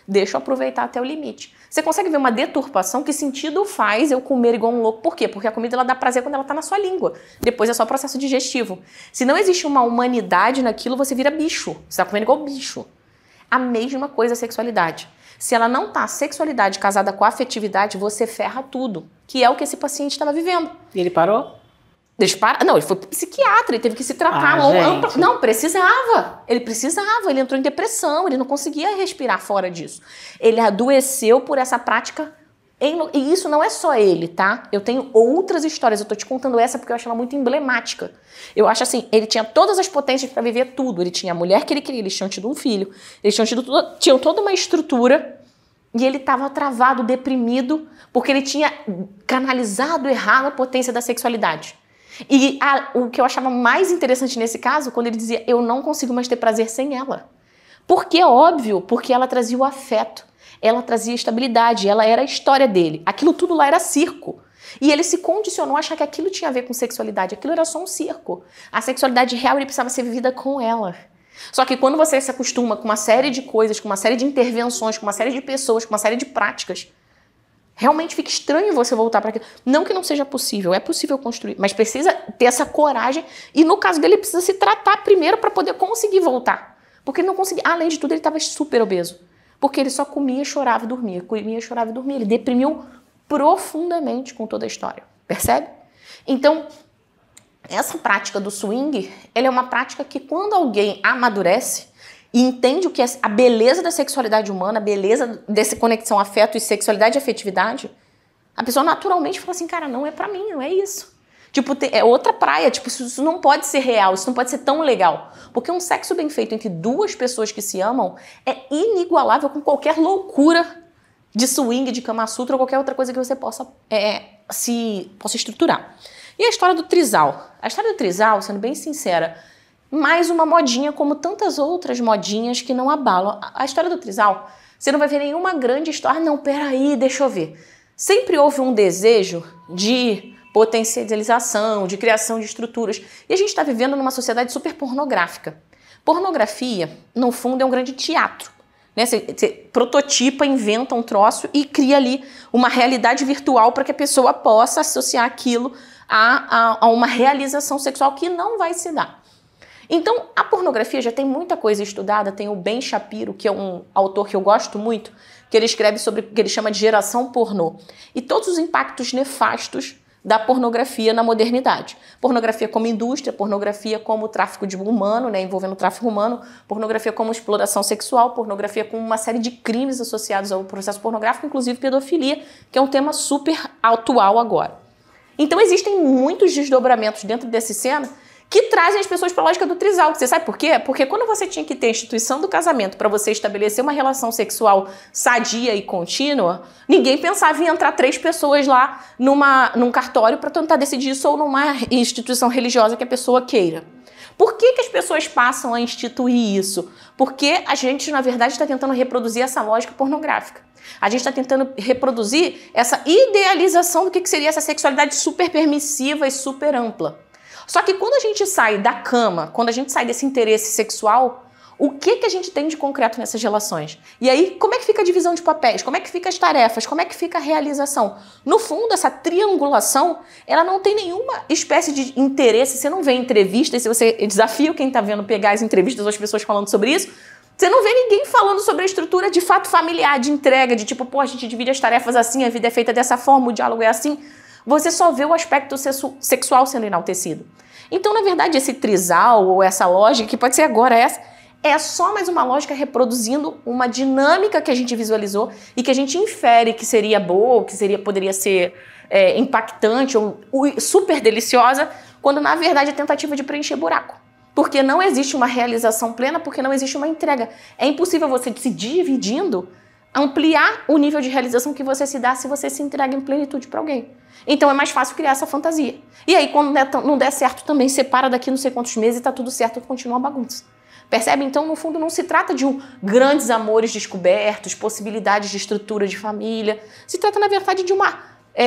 deixa eu aproveitar até o limite. Você consegue ver uma deturpação? Que sentido faz eu comer igual um louco? Por quê? Porque a comida ela dá prazer quando ela está na sua língua. Depois é só processo digestivo. Se não existe uma humanidade naquilo, você vira bicho. Você está comendo igual bicho. A mesma coisa a sexualidade. Se ela não tá sexualidade casada com a afetividade, você ferra tudo. Que é o que esse paciente estava vivendo. E ele parou? Não, ele foi pro psiquiatra, ele teve que se tratar. Não, precisava. Ele entrou em depressão, ele não conseguia respirar fora disso. Ele adoeceu por essa prática. E isso não é só ele, tá? Eu tenho outras histórias, eu tô te contando essa porque eu acho ela muito emblemática. Eu acho assim, ele tinha todas as potências para viver tudo. Ele tinha a mulher que ele queria, eles tinham tido um filho, eles tinham toda uma estrutura e ele estava travado, deprimido, porque ele tinha canalizado errado a potência da sexualidade. E o que eu achava mais interessante nesse caso, quando ele dizia, eu não consigo mais ter prazer sem ela. Por que? Óbvio, porque ela trazia o afeto, ela trazia estabilidade, ela era a história dele. Aquilo tudo lá era circo. E ele se condicionou a achar que aquilo tinha a ver com sexualidade, aquilo era só um circo. A sexualidade real ele precisava ser vivida com ela. Só que quando você se acostuma com uma série de coisas, com uma série de intervenções, com uma série de pessoas, com uma série de práticas, realmente fica estranho você voltar para aquilo. Não que não seja possível, é possível construir, mas precisa ter essa coragem e no caso dele, ele precisa se tratar primeiro para poder conseguir voltar. Porque ele não conseguia, além de tudo, ele estava super obeso. Porque ele só comia, chorava e dormia, comia, chorava e dormia. Ele deprimiu profundamente com toda a história, percebe? Então, essa prática do swing, ela é uma prática que quando alguém amadurece, e entende o que é a beleza da sexualidade humana, a beleza dessa conexão afeto e sexualidade e afetividade, a pessoa naturalmente fala assim, cara, não é pra mim, não é isso. Tipo, é outra praia, tipo, isso não pode ser real, isso não pode ser tão legal. Porque um sexo bem feito entre duas pessoas que se amam é inigualável com qualquer loucura de swing, de Kama Sutra ou qualquer outra coisa que você possa estruturar. E a história do trisal? A história do trisal, sendo bem sincera, mais uma modinha como tantas outras modinhas que não abalam. A história do trisal, você não vai ver nenhuma grande história. Não, peraí, deixa eu ver. Sempre houve um desejo de potencialização, de criação de estruturas. E a gente está vivendo numa sociedade super pornográfica. Pornografia, no fundo, é um grande teatro. Né? Você prototipa, inventa um troço e cria ali uma realidade virtual para que a pessoa possa associar aquilo a uma realização sexual que não vai se dar. Então, a pornografia já tem muita coisa estudada, tem o Ben Shapiro, que é um autor que eu gosto muito, que ele escreve sobre o que ele chama de geração pornô. E todos os impactos nefastos da pornografia na modernidade. Pornografia como indústria, pornografia como tráfico de humano, né, envolvendo tráfico humano, pornografia como exploração sexual, pornografia com uma série de crimes associados ao processo pornográfico, inclusive pedofilia, que é um tema super atual agora. Então existem muitos desdobramentos dentro dessa cena que trazem as pessoas para a lógica do trisal. Você sabe por quê? Porque quando você tinha que ter a instituição do casamento para você estabelecer uma relação sexual sadia e contínua, ninguém pensava em entrar 3 pessoas lá num cartório para tentar decidir isso ou numa instituição religiosa que a pessoa queira. Por que as pessoas passam a instituir isso? Porque a gente, na verdade, está tentando reproduzir essa lógica pornográfica. A gente está tentando reproduzir essa idealização do que seria essa sexualidade super permissiva e super ampla. Só que quando a gente sai da cama, quando a gente sai desse interesse sexual, o que a gente tem de concreto nessas relações? E aí, como é que fica a divisão de papéis? Como é que fica as tarefas? Como é que fica a realização? No fundo, essa triangulação, ela não tem nenhuma espécie de interesse. Você não vê entrevistas, se você desafia quem está vendo pegar as entrevistas ou as pessoas falando sobre isso, você não vê ninguém falando sobre a estrutura de fato familiar, de entrega, de tipo, pô, a gente divide as tarefas assim, a vida é feita dessa forma, o diálogo é assim. Você só vê o aspecto sexual sendo enaltecido. Então, na verdade, esse trisal ou essa lógica, que pode ser agora essa, é só mais uma lógica reproduzindo uma dinâmica que a gente visualizou e que a gente infere que seria boa, ou que poderia ser impactante ou super deliciosa, quando na verdade é tentativa de preencher buraco. Porque não existe uma realização plena, porque não existe uma entrega. É impossível você se dividindo ampliar o nível de realização que você se dá se você se entrega em plenitude para alguém. Então é mais fácil criar essa fantasia. E aí, quando não der certo, também separa daqui não sei quantos meses e tá tudo certo, continua a bagunça. Percebe? Então, no fundo, não se trata de grandes amores descobertos, possibilidades de estrutura de família. Se trata, na verdade, de uma,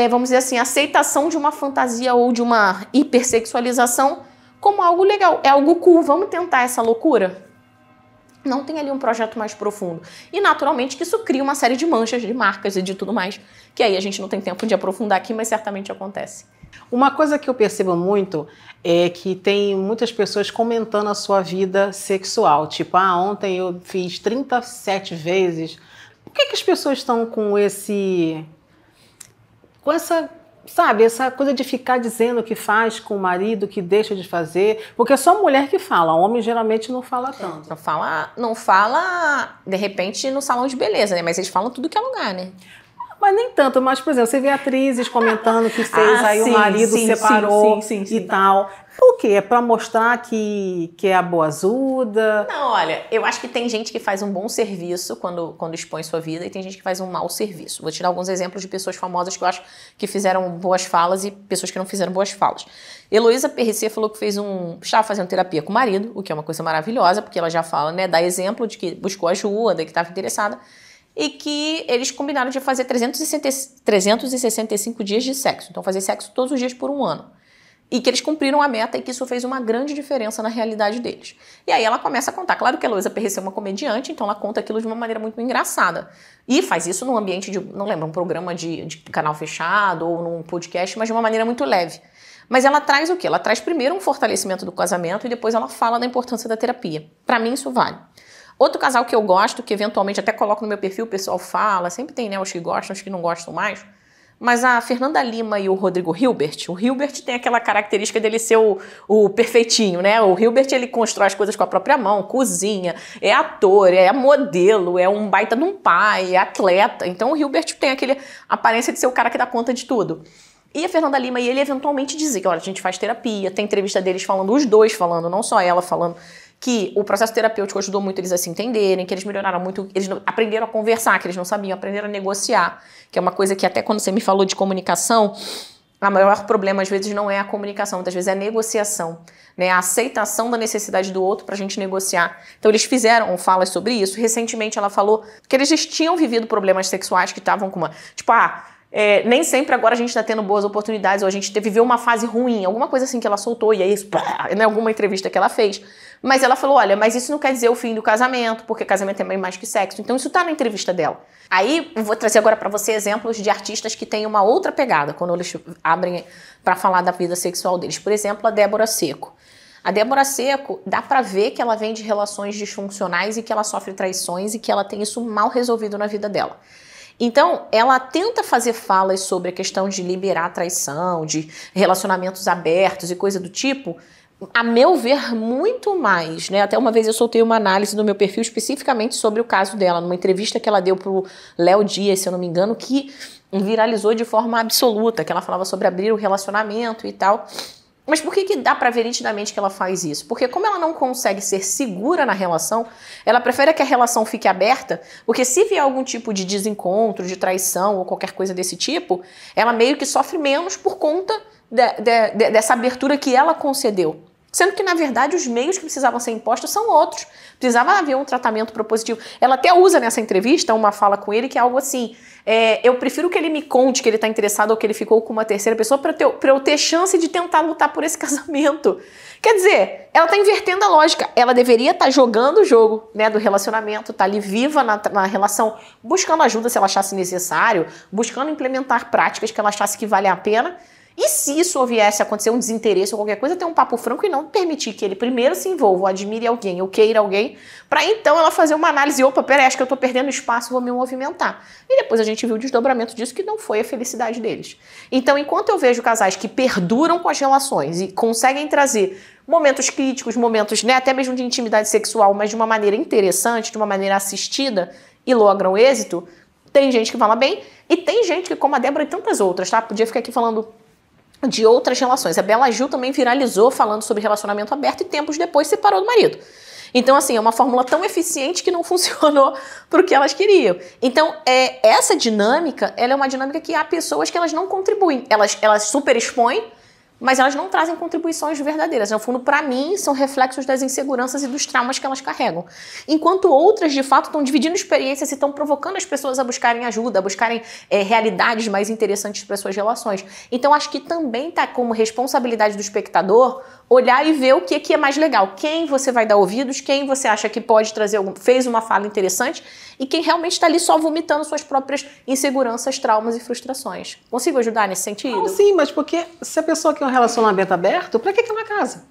vamos dizer assim, aceitação de uma fantasia ou de uma hipersexualização como algo legal. É algo cool. Vamos tentar essa loucura? Não tem ali um projeto mais profundo. E, naturalmente, que isso cria uma série de manchas, de marcas e de tudo mais, que aí a gente não tem tempo de aprofundar aqui, mas certamente acontece. Uma coisa que eu percebo muito é que tem muitas pessoas comentando a sua vida sexual. Tipo, ontem eu fiz 37 vezes. Por que as pessoas estão com essa... Sabe, essa coisa de ficar dizendo que faz com o marido, que deixa de fazer, porque é só mulher que fala, homem geralmente não fala tanto. Não fala, de repente, no salão de beleza, né? Mas eles falam tudo que é lugar, né? Mas nem tanto, mas, por exemplo, você vê atrizes comentando que fez, aí sim, o marido separou e tal. Por quê? É pra mostrar que é a boazuda? Não, olha, eu acho que tem gente que faz um bom serviço quando expõe sua vida e tem gente que faz um mau serviço. Vou te dar alguns exemplos de pessoas famosas que eu acho que fizeram boas falas e pessoas que não fizeram boas falas. Heloísa Perricet falou que estava fazendo terapia com o marido, o que é uma coisa maravilhosa, porque ela já fala, né, dá exemplo de que buscou ajuda, que estava interessada, e que eles combinaram de fazer 365 dias de sexo. Então, fazer sexo todos os dias por 1 ano. E que eles cumpriram a meta e que isso fez uma grande diferença na realidade deles. E aí ela começa a contar. Claro que a Heloísa Perricet é uma comediante, então ela conta aquilo de uma maneira muito engraçada. E faz isso num ambiente de, não lembro, um programa de canal fechado ou num podcast, mas de uma maneira muito leve. Mas ela traz o quê? Ela traz primeiro um fortalecimento do casamento e depois ela fala da importância da terapia. Para mim isso vale. Outro casal que eu gosto, que eventualmente até coloco no meu perfil, o pessoal fala, sempre tem, né, os que gostam, os que não gostam mais, Mas a Fernanda Lima e o Rodrigo Hilbert, o Hilbert tem aquela característica dele ser o perfeitinho, né? O Hilbert, ele constrói as coisas com a própria mão, cozinha, é ator, é modelo, é um baita de um pai, é atleta. Então o Hilbert tem aquela aparência de ser o cara que dá conta de tudo. E a Fernanda Lima e ele eventualmente dizem que, olha, a gente faz terapia, tem entrevista deles falando, os dois falando, não só ela falando, que o processo terapêutico ajudou muito eles a se entenderem, que eles melhoraram muito, eles aprenderam a conversar, que eles não sabiam, aprenderam a negociar, que é uma coisa que até quando você me falou de comunicação, o maior problema às vezes não é a comunicação, muitas vezes é a negociação, né? A aceitação da necessidade do outro pra gente negociar. Então eles fizeram falas sobre isso. Recentemente ela falou que eles tinham vivido problemas sexuais que estavam com uma... Tipo, nem sempre agora a gente tá tendo boas oportunidades, ou a gente viveu uma fase ruim, alguma coisa assim que ela soltou, e aí, né, alguma entrevista que ela fez. Mas ela falou, olha, mas isso não quer dizer o fim do casamento, porque casamento é bem mais que sexo. Então isso tá na entrevista dela. Aí eu vou trazer agora pra você exemplos de artistas que têm uma outra pegada, quando eles abrem pra falar da vida sexual deles. Por exemplo, a Débora Seco. A Débora Seco, dá pra ver que ela vem de relações disfuncionais e que ela sofre traições e que ela tem isso mal resolvido na vida dela. Então, ela tenta fazer falas sobre a questão de liberar a traição, de relacionamentos abertos e coisa do tipo, a meu ver, muito mais, né? Até uma vez eu soltei uma análise no meu perfil especificamente sobre o caso dela, numa entrevista que ela deu pro Léo Dias, se eu não me engano, que viralizou de forma absoluta, que ela falava sobre abrir o relacionamento e tal. Mas por que dá pra ver nitidamente que ela faz isso? Porque como ela não consegue ser segura na relação, ela prefere que a relação fique aberta, porque se vier algum tipo de desencontro, de traição ou qualquer coisa desse tipo, ela meio que sofre menos por conta dessa abertura que ela concedeu. Sendo que, na verdade, os meios que precisavam ser impostos são outros. Precisava haver um tratamento propositivo. Ela até usa nessa entrevista uma fala com ele que é algo assim, eu prefiro que ele me conte que ele está interessado ou que ele ficou com uma terceira pessoa para eu ter chance de tentar lutar por esse casamento. Quer dizer, ela está invertendo a lógica. Ela deveria estar jogando o jogo, né, do relacionamento, tá ali viva na relação, buscando ajuda se ela achasse necessário, buscando implementar práticas que ela achasse que valem a pena. E se isso viesse a acontecer um desinteresse ou qualquer coisa, ter um papo franco e não permitir que ele primeiro se envolva, ou admire alguém, ou queira alguém, para então ela fazer uma análise, opa, peraí, acho que eu tô perdendo espaço, vou me movimentar. E depois a gente viu o desdobramento disso, que não foi a felicidade deles. Então, enquanto eu vejo casais que perduram com as relações e conseguem trazer momentos críticos, momentos, né, até mesmo de intimidade sexual, mas de uma maneira interessante, de uma maneira assistida, e logram êxito, tem gente que fala bem, e tem gente que, como a Débora e tantas outras, tá? Podia ficar aqui falando de outras relações. A Bela Gil também viralizou falando sobre relacionamento aberto e tempos depois separou do marido. Então, assim, é uma fórmula tão eficiente que não funcionou para o que elas queriam. Então, essa dinâmica, ela é uma dinâmica que há pessoas que elas não contribuem. Elas super expõem, mas elas não trazem contribuições verdadeiras. No fundo, para mim, são reflexos das inseguranças e dos traumas que elas carregam. Enquanto outras, de fato, estão dividindo experiências e estão provocando as pessoas a buscarem ajuda, a buscarem realidades mais interessantes para suas relações. Então, acho que também está como responsabilidade do espectador olhar e ver o que é mais legal. Quem você vai dar ouvidos, quem você acha que pode trazer, fez uma fala interessante e quem realmente está ali só vomitando suas próprias inseguranças, traumas e frustrações. Consigo ajudar nesse sentido? Não, sim, mas porque se a pessoa quer um relacionamento aberto, pra que ela casa?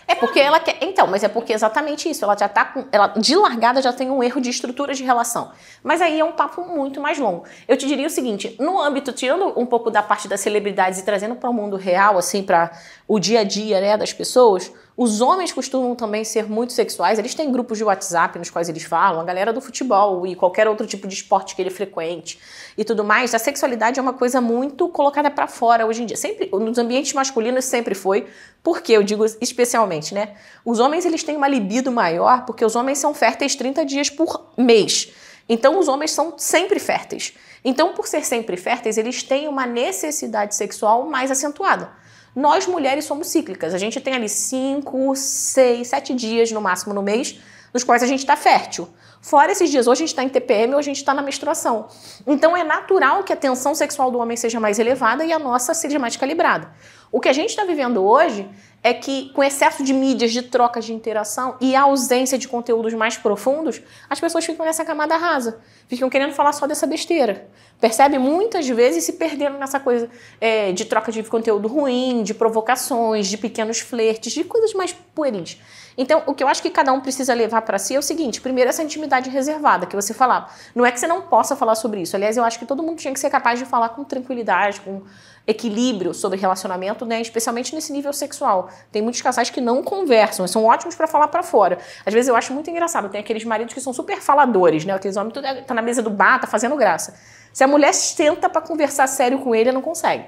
É porque ela quer... Então, mas é porque exatamente isso. Ela já tá com... Ela, de largada, já tem um erro de estrutura de relação. Mas aí é um papo muito mais longo. Eu te diria o seguinte, no âmbito, tirando um pouco da parte das celebridades e trazendo para o mundo real, assim, para o dia a dia, né, das pessoas, os homens costumam também ser muito sexuais. Eles têm grupos de WhatsApp nos quais eles falam, a galera do futebol e qualquer outro tipo de esporte que ele frequente e tudo mais. A sexualidade é uma coisa muito colocada para fora hoje em dia. Sempre, nos ambientes masculinos sempre foi, porque eu digo especialmente, né? Os homens, eles têm uma libido maior porque os homens são férteis 30 dias por mês. Então, os homens são sempre férteis. Então, por ser sempre férteis, eles têm uma necessidade sexual mais acentuada. Nós, mulheres, somos cíclicas. A gente tem ali 5, 6, 7 dias no máximo no mês, nos quais a gente está fértil. Fora esses dias, ou a gente está em TPM ou a gente está na menstruação. Então é natural que a tensão sexual do homem seja mais elevada e a nossa seja mais calibrada. O que a gente está vivendo hoje é que com excesso de mídias, de troca de interação e a ausência de conteúdos mais profundos, as pessoas ficam nessa camada rasa, ficam querendo falar só dessa besteira. Percebe? Muitas vezes se perderam nessa coisa de troca de conteúdo ruim, de provocações, de pequenos flertes, de coisas mais pueris. Então, o que eu acho que cada um precisa levar para si é o seguinte: primeiro, essa intimidade reservada que você falava. Não é que você não possa falar sobre isso. Aliás, eu acho que todo mundo tinha que ser capaz de falar com tranquilidade, com equilíbrio sobre relacionamento, né? Especialmente nesse nível sexual. Tem muitos casais que não conversam, são ótimos para falar para fora. Às vezes eu acho muito engraçado, tem aqueles maridos que são super faladores, né? Aqueles homens que tá na mesa do bar, tá fazendo graça. Se a mulher senta para conversar sério com ele, ela não consegue.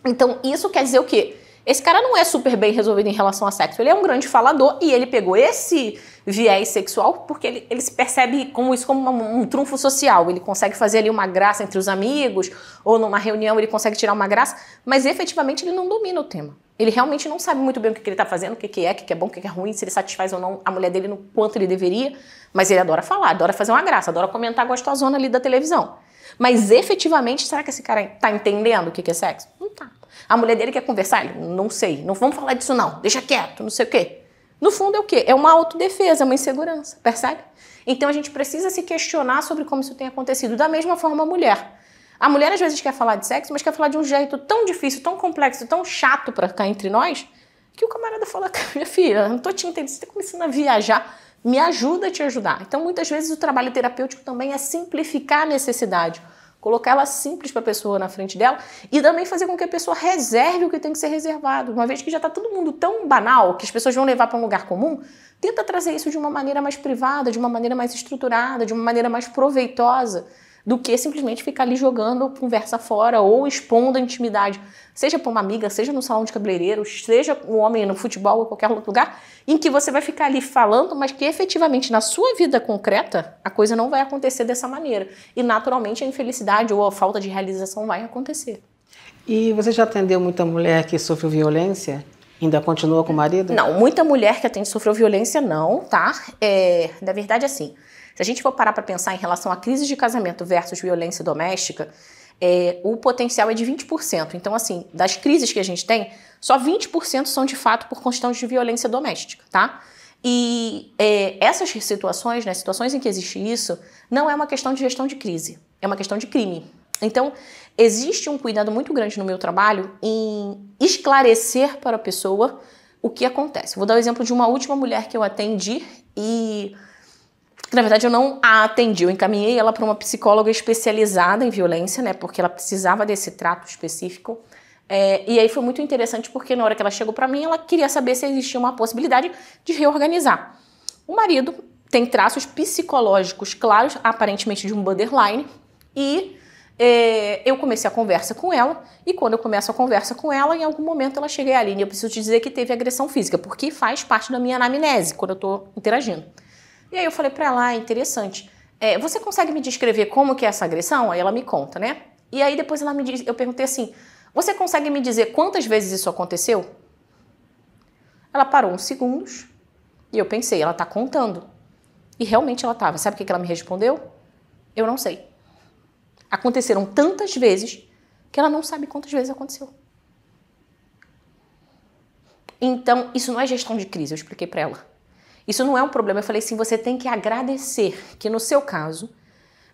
Então, isso quer dizer o quê? Esse cara não é super bem resolvido em relação a sexo. Ele é um grande falador e ele pegou esse viés sexual porque ele se percebe como isso como um trunfo social. Ele consegue fazer ali uma graça entre os amigos ou numa reunião ele consegue tirar uma graça, mas efetivamente ele não domina o tema. Ele realmente não sabe muito bem o que ele está fazendo, o que é bom, o que é ruim, se ele satisfaz ou não a mulher dele no quanto ele deveria, mas ele adora falar, adora fazer uma graça, adora comentar a gostosona ali da televisão. Mas efetivamente, será que esse cara tá entendendo o que é sexo? Não tá. A mulher dele quer conversar? Ele, não sei, não vamos falar disso não, deixa quieto, não sei o quê. No fundo é o quê? É uma autodefesa, uma insegurança, percebe? Então a gente precisa se questionar sobre como isso tem acontecido. Da mesma forma a mulher. A mulher às vezes quer falar de sexo, mas quer falar de um jeito tão difícil, tão complexo, tão chato pra cá entre nós, que o camarada fala: minha filha, não tô te entendendo, você tá começando a viajar, me ajuda a te ajudar. Então muitas vezes o trabalho terapêutico também é simplificar a necessidade, colocar ela simples para a pessoa na frente dela e também fazer com que a pessoa reserve o que tem que ser reservado. Uma vez que já está todo mundo tão banal, que as pessoas vão levar para um lugar comum, tenta trazer isso de uma maneira mais privada, de uma maneira mais estruturada, de uma maneira mais proveitosa, do que simplesmente ficar ali jogando conversa fora ou expondo a intimidade, seja para uma amiga, seja no salão de cabeleireiro, seja um homem no futebol ou qualquer outro lugar, em que você vai ficar ali falando, mas que efetivamente na sua vida concreta a coisa não vai acontecer dessa maneira. E naturalmente a infelicidade ou a falta de realização vai acontecer. E você já atendeu muita mulher que sofreu violência? Ainda continua com o marido? Não, muita mulher que atende sofreu violência não, tá? Na verdade, assim, se a gente for parar para pensar em relação à crise de casamento versus violência doméstica, o potencial é de 20%. Então, assim, das crises que a gente tem, só 20% são de fato por questões de violência doméstica, tá? E essas situações, né, situações em que existe isso, não é uma questão de gestão de crise, é uma questão de crime. Então, existe um cuidado muito grande no meu trabalho em esclarecer para a pessoa o que acontece. Vou dar o exemplo de uma última mulher que eu atendi e, na verdade, eu não a atendi, eu encaminhei ela para uma psicóloga especializada em violência, né, porque ela precisava desse trato específico. E aí foi muito interessante porque na hora que ela chegou para mim, ela queria saber se existia uma possibilidade de reorganizar. O marido tem traços psicológicos claros, aparentemente de um borderline, e eu comecei a conversa com ela, e quando eu começo a conversa com ela, em algum momento ela chega: Aline, eu preciso te dizer que teve agressão física, porque faz parte da minha anamnese quando eu estou interagindo. E aí eu falei pra ela: interessante, você consegue me descrever como que é essa agressão? Aí ela me conta, né? E aí depois ela me diz, eu perguntei assim: você consegue me dizer quantas vezes isso aconteceu? Ela parou uns segundos e eu pensei, ela tá contando. E realmente ela estava. Sabe o que ela me respondeu? Eu não sei. Aconteceram tantas vezes que ela não sabe quantas vezes aconteceu. Então, isso não é gestão de crise, eu expliquei para ela. Isso não é um problema. Eu falei assim, você tem que agradecer que no seu caso,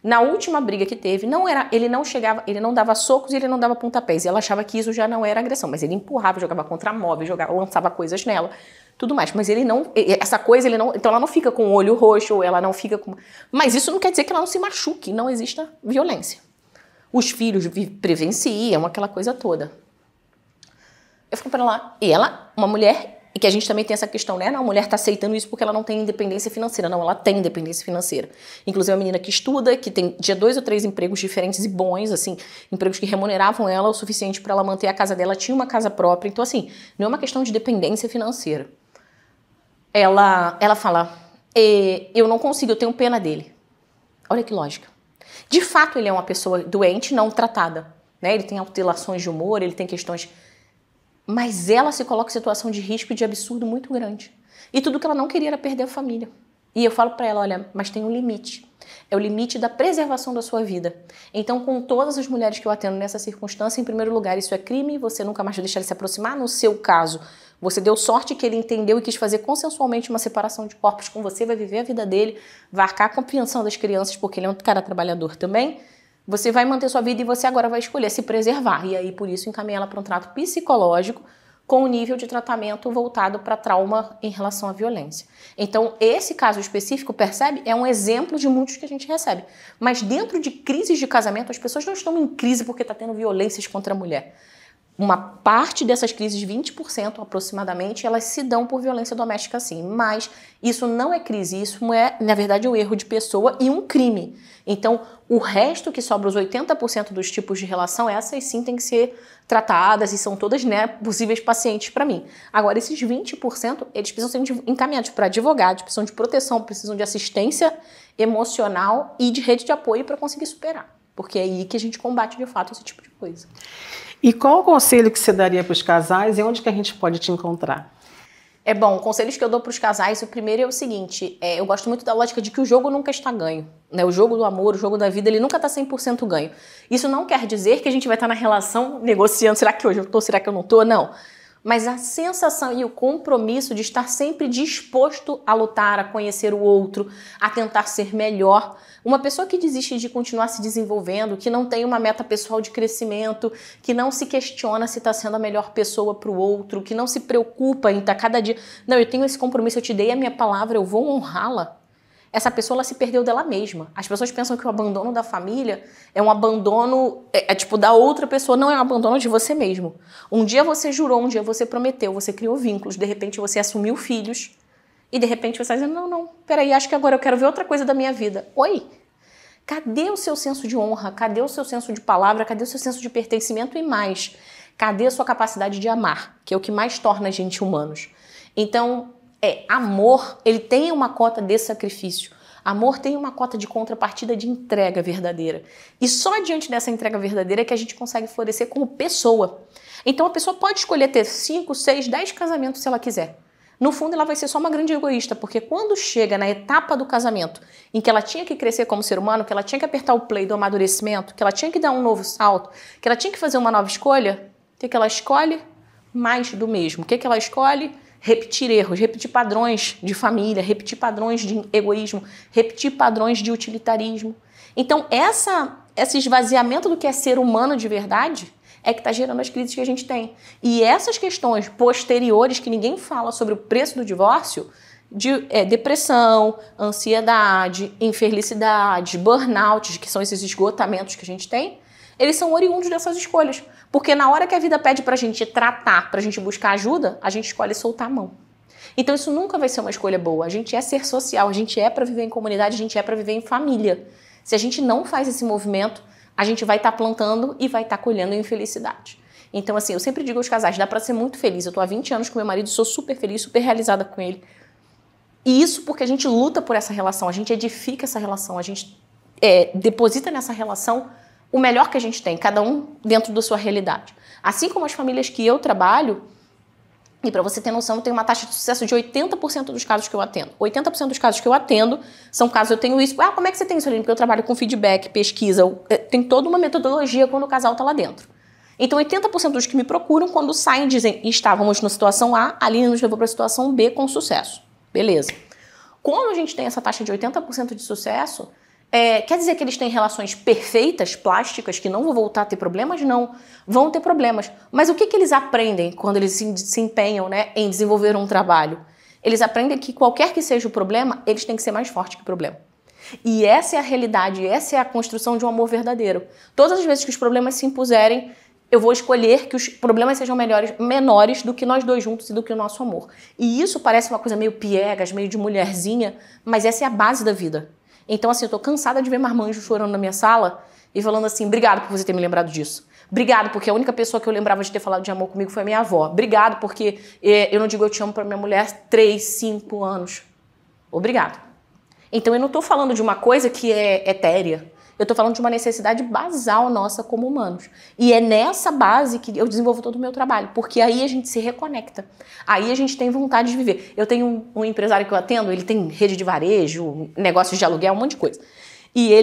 na última briga que teve, ele não chegava, ele não dava socos e ele não dava pontapés. E ela achava que isso já não era agressão, mas ele empurrava, jogava contra móvel, lançava coisas nela, tudo mais. Mas ele não, essa coisa, ele não, então ela não fica com o olho roxo, ou ela não fica com... Mas isso não quer dizer que ela não se machuque, não exista violência. Os filhos prevenciam, aquela coisa toda. Eu falei pra ela, e ela, uma mulher... E que a gente também tem essa questão, né? Não, a mulher está aceitando isso porque ela não tem independência financeira. Não, ela tem independência financeira. Inclusive, a menina que estuda, que tinha 2 ou 3 empregos diferentes e bons, assim, empregos que remuneravam ela o suficiente para ela manter a casa dela, tinha uma casa própria. Então, assim, não é uma questão de dependência financeira. Ela fala, eu não consigo, eu tenho pena dele. Olha que lógica. De fato, ele é uma pessoa doente, não tratada, né? Ele tem alterações de humor, ele tem questões... Mas ela se coloca em situação de risco e de absurdo muito grande. E tudo que ela não queria era perder a família. E eu falo para ela, olha, mas tem um limite. É o limite da preservação da sua vida. Então, com todas as mulheres que eu atendo nessa circunstância, em primeiro lugar, isso é crime, você nunca mais vai deixar ele se aproximar. No seu caso, você deu sorte que ele entendeu e quis fazer consensualmente uma separação de corpos com você, vai viver a vida dele, vai arcar com a pensão das crianças, porque ele é um cara trabalhador também. Você vai manter sua vida e você agora vai escolher se preservar. E aí, por isso, encaminha ela para um trato psicológico com um nível de tratamento voltado para trauma em relação à violência. Então, esse caso específico, percebe, é um exemplo de muitos que a gente recebe. Mas dentro de crises de casamento, as pessoas não estão em crise porque está tendo violências contra a mulher. Uma parte dessas crises, 20% aproximadamente, elas se dão por violência doméstica sim, mas isso não é crise, isso é, na verdade, um erro de pessoa e um crime. Então, o resto que sobra, os 80% dos tipos de relação, essas sim têm que ser tratadas e são todas, né, possíveis pacientes para mim. Agora, esses 20%, eles precisam ser encaminhados para advogados, precisam de proteção, precisam de assistência emocional e de rede de apoio para conseguir superar. Porque é aí que a gente combate, de fato, esse tipo de coisa. E qual o conselho que você daria para os casais e onde que a gente pode te encontrar? É bom, conselhos que eu dou para os casais, o primeiro é o seguinte, eu gosto muito da lógica de que o jogo nunca está ganho, né? O jogo do amor, o jogo da vida, ele nunca está 100% ganho. Isso não quer dizer que a gente vai estar na relação negociando, será que hoje eu estou, será que eu não estou? Não. Mas a sensação e o compromisso de estar sempre disposto a lutar, a conhecer o outro, a tentar ser melhor. Uma pessoa que desiste de continuar se desenvolvendo, que não tem uma meta pessoal de crescimento, que não se questiona se está sendo a melhor pessoa para o outro, que não se preocupa em estar cada dia... Não, eu tenho esse compromisso, eu te dei a minha palavra, eu vou honrá-la. Essa pessoa, ela se perdeu dela mesma. As pessoas pensam que o abandono da família é um abandono, tipo, da outra pessoa. Não, é um abandono de você mesmo. Um dia você jurou, um dia você prometeu, você criou vínculos, de repente você assumiu filhos e de repente você está dizendo, não, peraí, acho que agora eu quero ver outra coisa da minha vida. Oi? Cadê o seu senso de honra? Cadê o seu senso de palavra? Cadê o seu senso de pertencimento e mais? Cadê a sua capacidade de amar? Que é o que mais torna a gente humanos. Então... amor, ele tem uma cota de sacrifício. Amor tem uma cota de contrapartida de entrega verdadeira. E só diante dessa entrega verdadeira é que a gente consegue florescer como pessoa. Então a pessoa pode escolher ter 5, 6, 10 casamentos se ela quiser. No fundo ela vai ser só uma grande egoísta, porque quando chega na etapa do casamento em que ela tinha que crescer como ser humano, que ela tinha que apertar o play do amadurecimento, que ela tinha que dar um novo salto, que ela tinha que fazer uma nova escolha, o que ela escolhe? Mais do mesmo. O que ela escolhe? Repetir erros, repetir padrões de família, repetir padrões de egoísmo, repetir padrões de utilitarismo. Então, esse esvaziamento do que é ser humano de verdade é que está gerando as crises que a gente tem. E essas questões posteriores, que ninguém fala sobre o preço do divórcio, de depressão, ansiedade, infelicidade, burnout, que são esses esgotamentos que a gente tem, eles são oriundos dessas escolhas. Porque na hora que a vida pede pra gente tratar, pra gente buscar ajuda, a gente escolhe soltar a mão. Então isso nunca vai ser uma escolha boa. A gente é ser social, a gente é pra viver em comunidade, a gente é pra viver em família. Se a gente não faz esse movimento, a gente vai estar plantando e vai estar colhendo infelicidade. Então assim, eu sempre digo aos casais, dá pra ser muito feliz. Eu tô há 20 anos com meu marido, sou super feliz, super realizada com ele. E isso porque a gente luta por essa relação, a gente edifica essa relação, a gente deposita nessa relação o melhor que a gente tem, cada um dentro da sua realidade. Assim como as famílias que eu trabalho, e para você ter noção, eu tenho uma taxa de sucesso de 80% dos casos que eu atendo. 80% dos casos que eu atendo são casos, eu tenho isso. Ah, como é que você tem isso, Aline? Porque eu trabalho com feedback, pesquisa, tem toda uma metodologia quando o casal está lá dentro. Então, 80% dos que me procuram, quando saem, dizem, estávamos na situação A, a Aline nos levou para a situação B com sucesso. Beleza. Quando a gente tem essa taxa de 80% de sucesso, quer dizer que eles têm relações perfeitas, plásticas, que não vão voltar a ter problemas? Não, vão ter problemas. Mas o que eles aprendem quando eles se empenham, né, em desenvolver um trabalho? Eles aprendem que qualquer que seja o problema, eles têm que ser mais fortes que o problema. E essa é a realidade, essa é a construção de um amor verdadeiro. Todas as vezes que os problemas se impuserem, eu vou escolher que os problemas sejam menores do que nós dois juntos e do que o nosso amor. E isso parece uma coisa meio piegas, meio de mulherzinha, mas essa é a base da vida. Então, assim, eu tô cansada de ver marmanjo chorando na minha sala e falando assim, obrigado por você ter me lembrado disso. Obrigado, porque a única pessoa que eu lembrava de ter falado de amor comigo foi a minha avó. Obrigado, porque eu não digo eu te amo pra minha mulher 3, 5 anos. Obrigado. Então, eu não tô falando de uma coisa que é etérea. Eu tô falando de uma necessidade basal nossa como humanos. E é nessa base que eu desenvolvo todo o meu trabalho, porque aí a gente se reconecta. Aí a gente tem vontade de viver. Eu tenho um empresário que eu atendo, ele tem rede de varejo, negócios de aluguel, um monte de coisa. E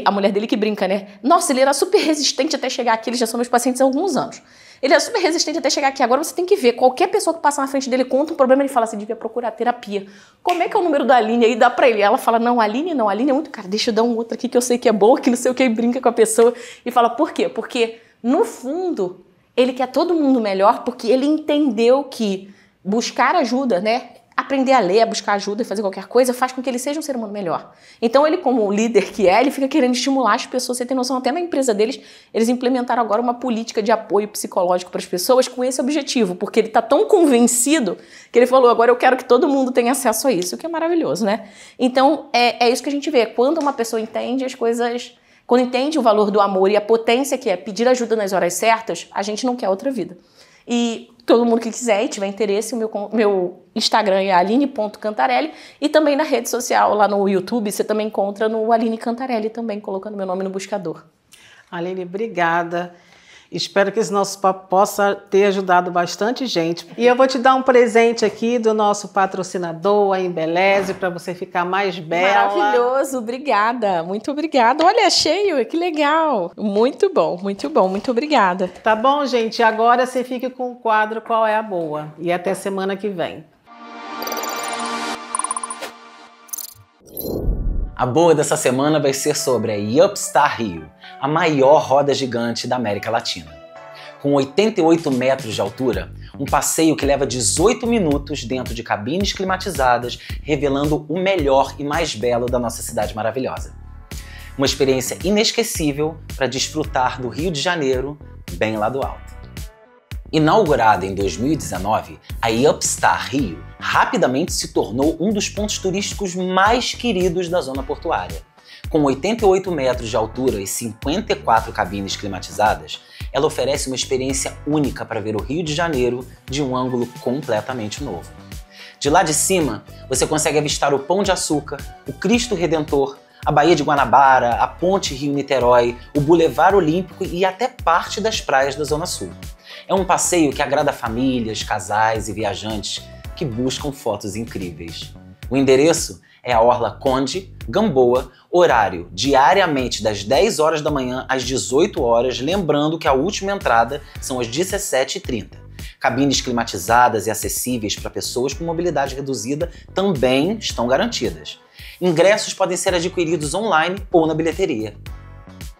a mulher dele que brinca, né? Nossa, ele era super resistente até chegar aqui, eles já são meus pacientes há alguns anos. Ele é super resistente até chegar aqui. Agora você tem que ver, qualquer pessoa que passa na frente dele conta um problema, ele fala assim, devia procurar terapia. Como é que é o número da Aline aí? Dá pra ele. Ela fala, não, a Aline é muito... Cara, deixa eu dar um outro aqui que eu sei que é bom, que não sei o que, e brinca com a pessoa. E fala, por quê? Porque, no fundo, ele quer todo mundo melhor, porque ele entendeu que buscar ajuda, né? Aprender a ler, a buscar ajuda e fazer qualquer coisa faz com que ele seja um ser humano melhor. Então ele, como líder que é, ele fica querendo estimular as pessoas. Você tem noção, até na empresa deles, eles implementaram agora uma política de apoio psicológico para as pessoas com esse objetivo, porque ele está tão convencido que ele falou, agora eu quero que todo mundo tenha acesso a isso, o que é maravilhoso, né? Então é isso que a gente vê. Quando uma pessoa entende as coisas, quando entende o valor do amor e a potência que é pedir ajuda nas horas certas, a gente não quer outra vida. E todo mundo que quiser e tiver interesse, o meu Instagram é aline.cantarelli e também na rede social, lá no YouTube, você também encontra no Aline Cantarelli também, colocando meu nome no buscador. Aline, obrigada. Espero que esse nosso papo possa ter ajudado bastante gente. E eu vou te dar um presente aqui do nosso patrocinador, a Embeleze, para você ficar mais bela. Maravilhoso, obrigada. Muito obrigada. Olha, cheio, que legal. Muito bom, muito obrigada. Tá bom, gente? Agora você fica com o quadro Qual é a Boa? E até semana que vem. A boa dessa semana vai ser sobre a Upstar Rio, a maior roda gigante da América Latina. Com 88 metros de altura, um passeio que leva 18 minutos dentro de cabines climatizadas, revelando o melhor e mais belo da nossa cidade maravilhosa. Uma experiência inesquecível para desfrutar do Rio de Janeiro, bem lá do alto. Inaugurada em 2019, a Upstar Rio rapidamente se tornou um dos pontos turísticos mais queridos da zona portuária. Com 88 metros de altura e 54 cabines climatizadas, ela oferece uma experiência única para ver o Rio de Janeiro de um ângulo completamente novo. De lá de cima, você consegue avistar o Pão de Açúcar, o Cristo Redentor, a Baía de Guanabara, a Ponte Rio-Niterói, o Boulevard Olímpico e até parte das praias da Zona Sul. É um passeio que agrada famílias, casais e viajantes que buscam fotos incríveis. O endereço é a Orla Conde, Gamboa, horário diariamente das 10 horas da manhã às 18 horas, lembrando que a última entrada são às 17h30. Cabines climatizadas e acessíveis para pessoas com mobilidade reduzida também estão garantidas. Ingressos podem ser adquiridos online ou na bilheteria.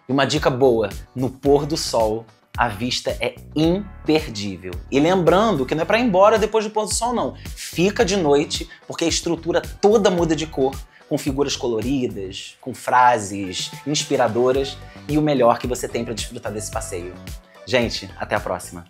E uma dica boa, no pôr do sol, a vista é imperdível. E lembrando que não é para ir embora depois do pôr do sol, não. Fica de noite, porque a estrutura toda muda de cor, com figuras coloridas, com frases inspiradoras e o melhor que você tem para desfrutar desse passeio. Gente, até a próxima!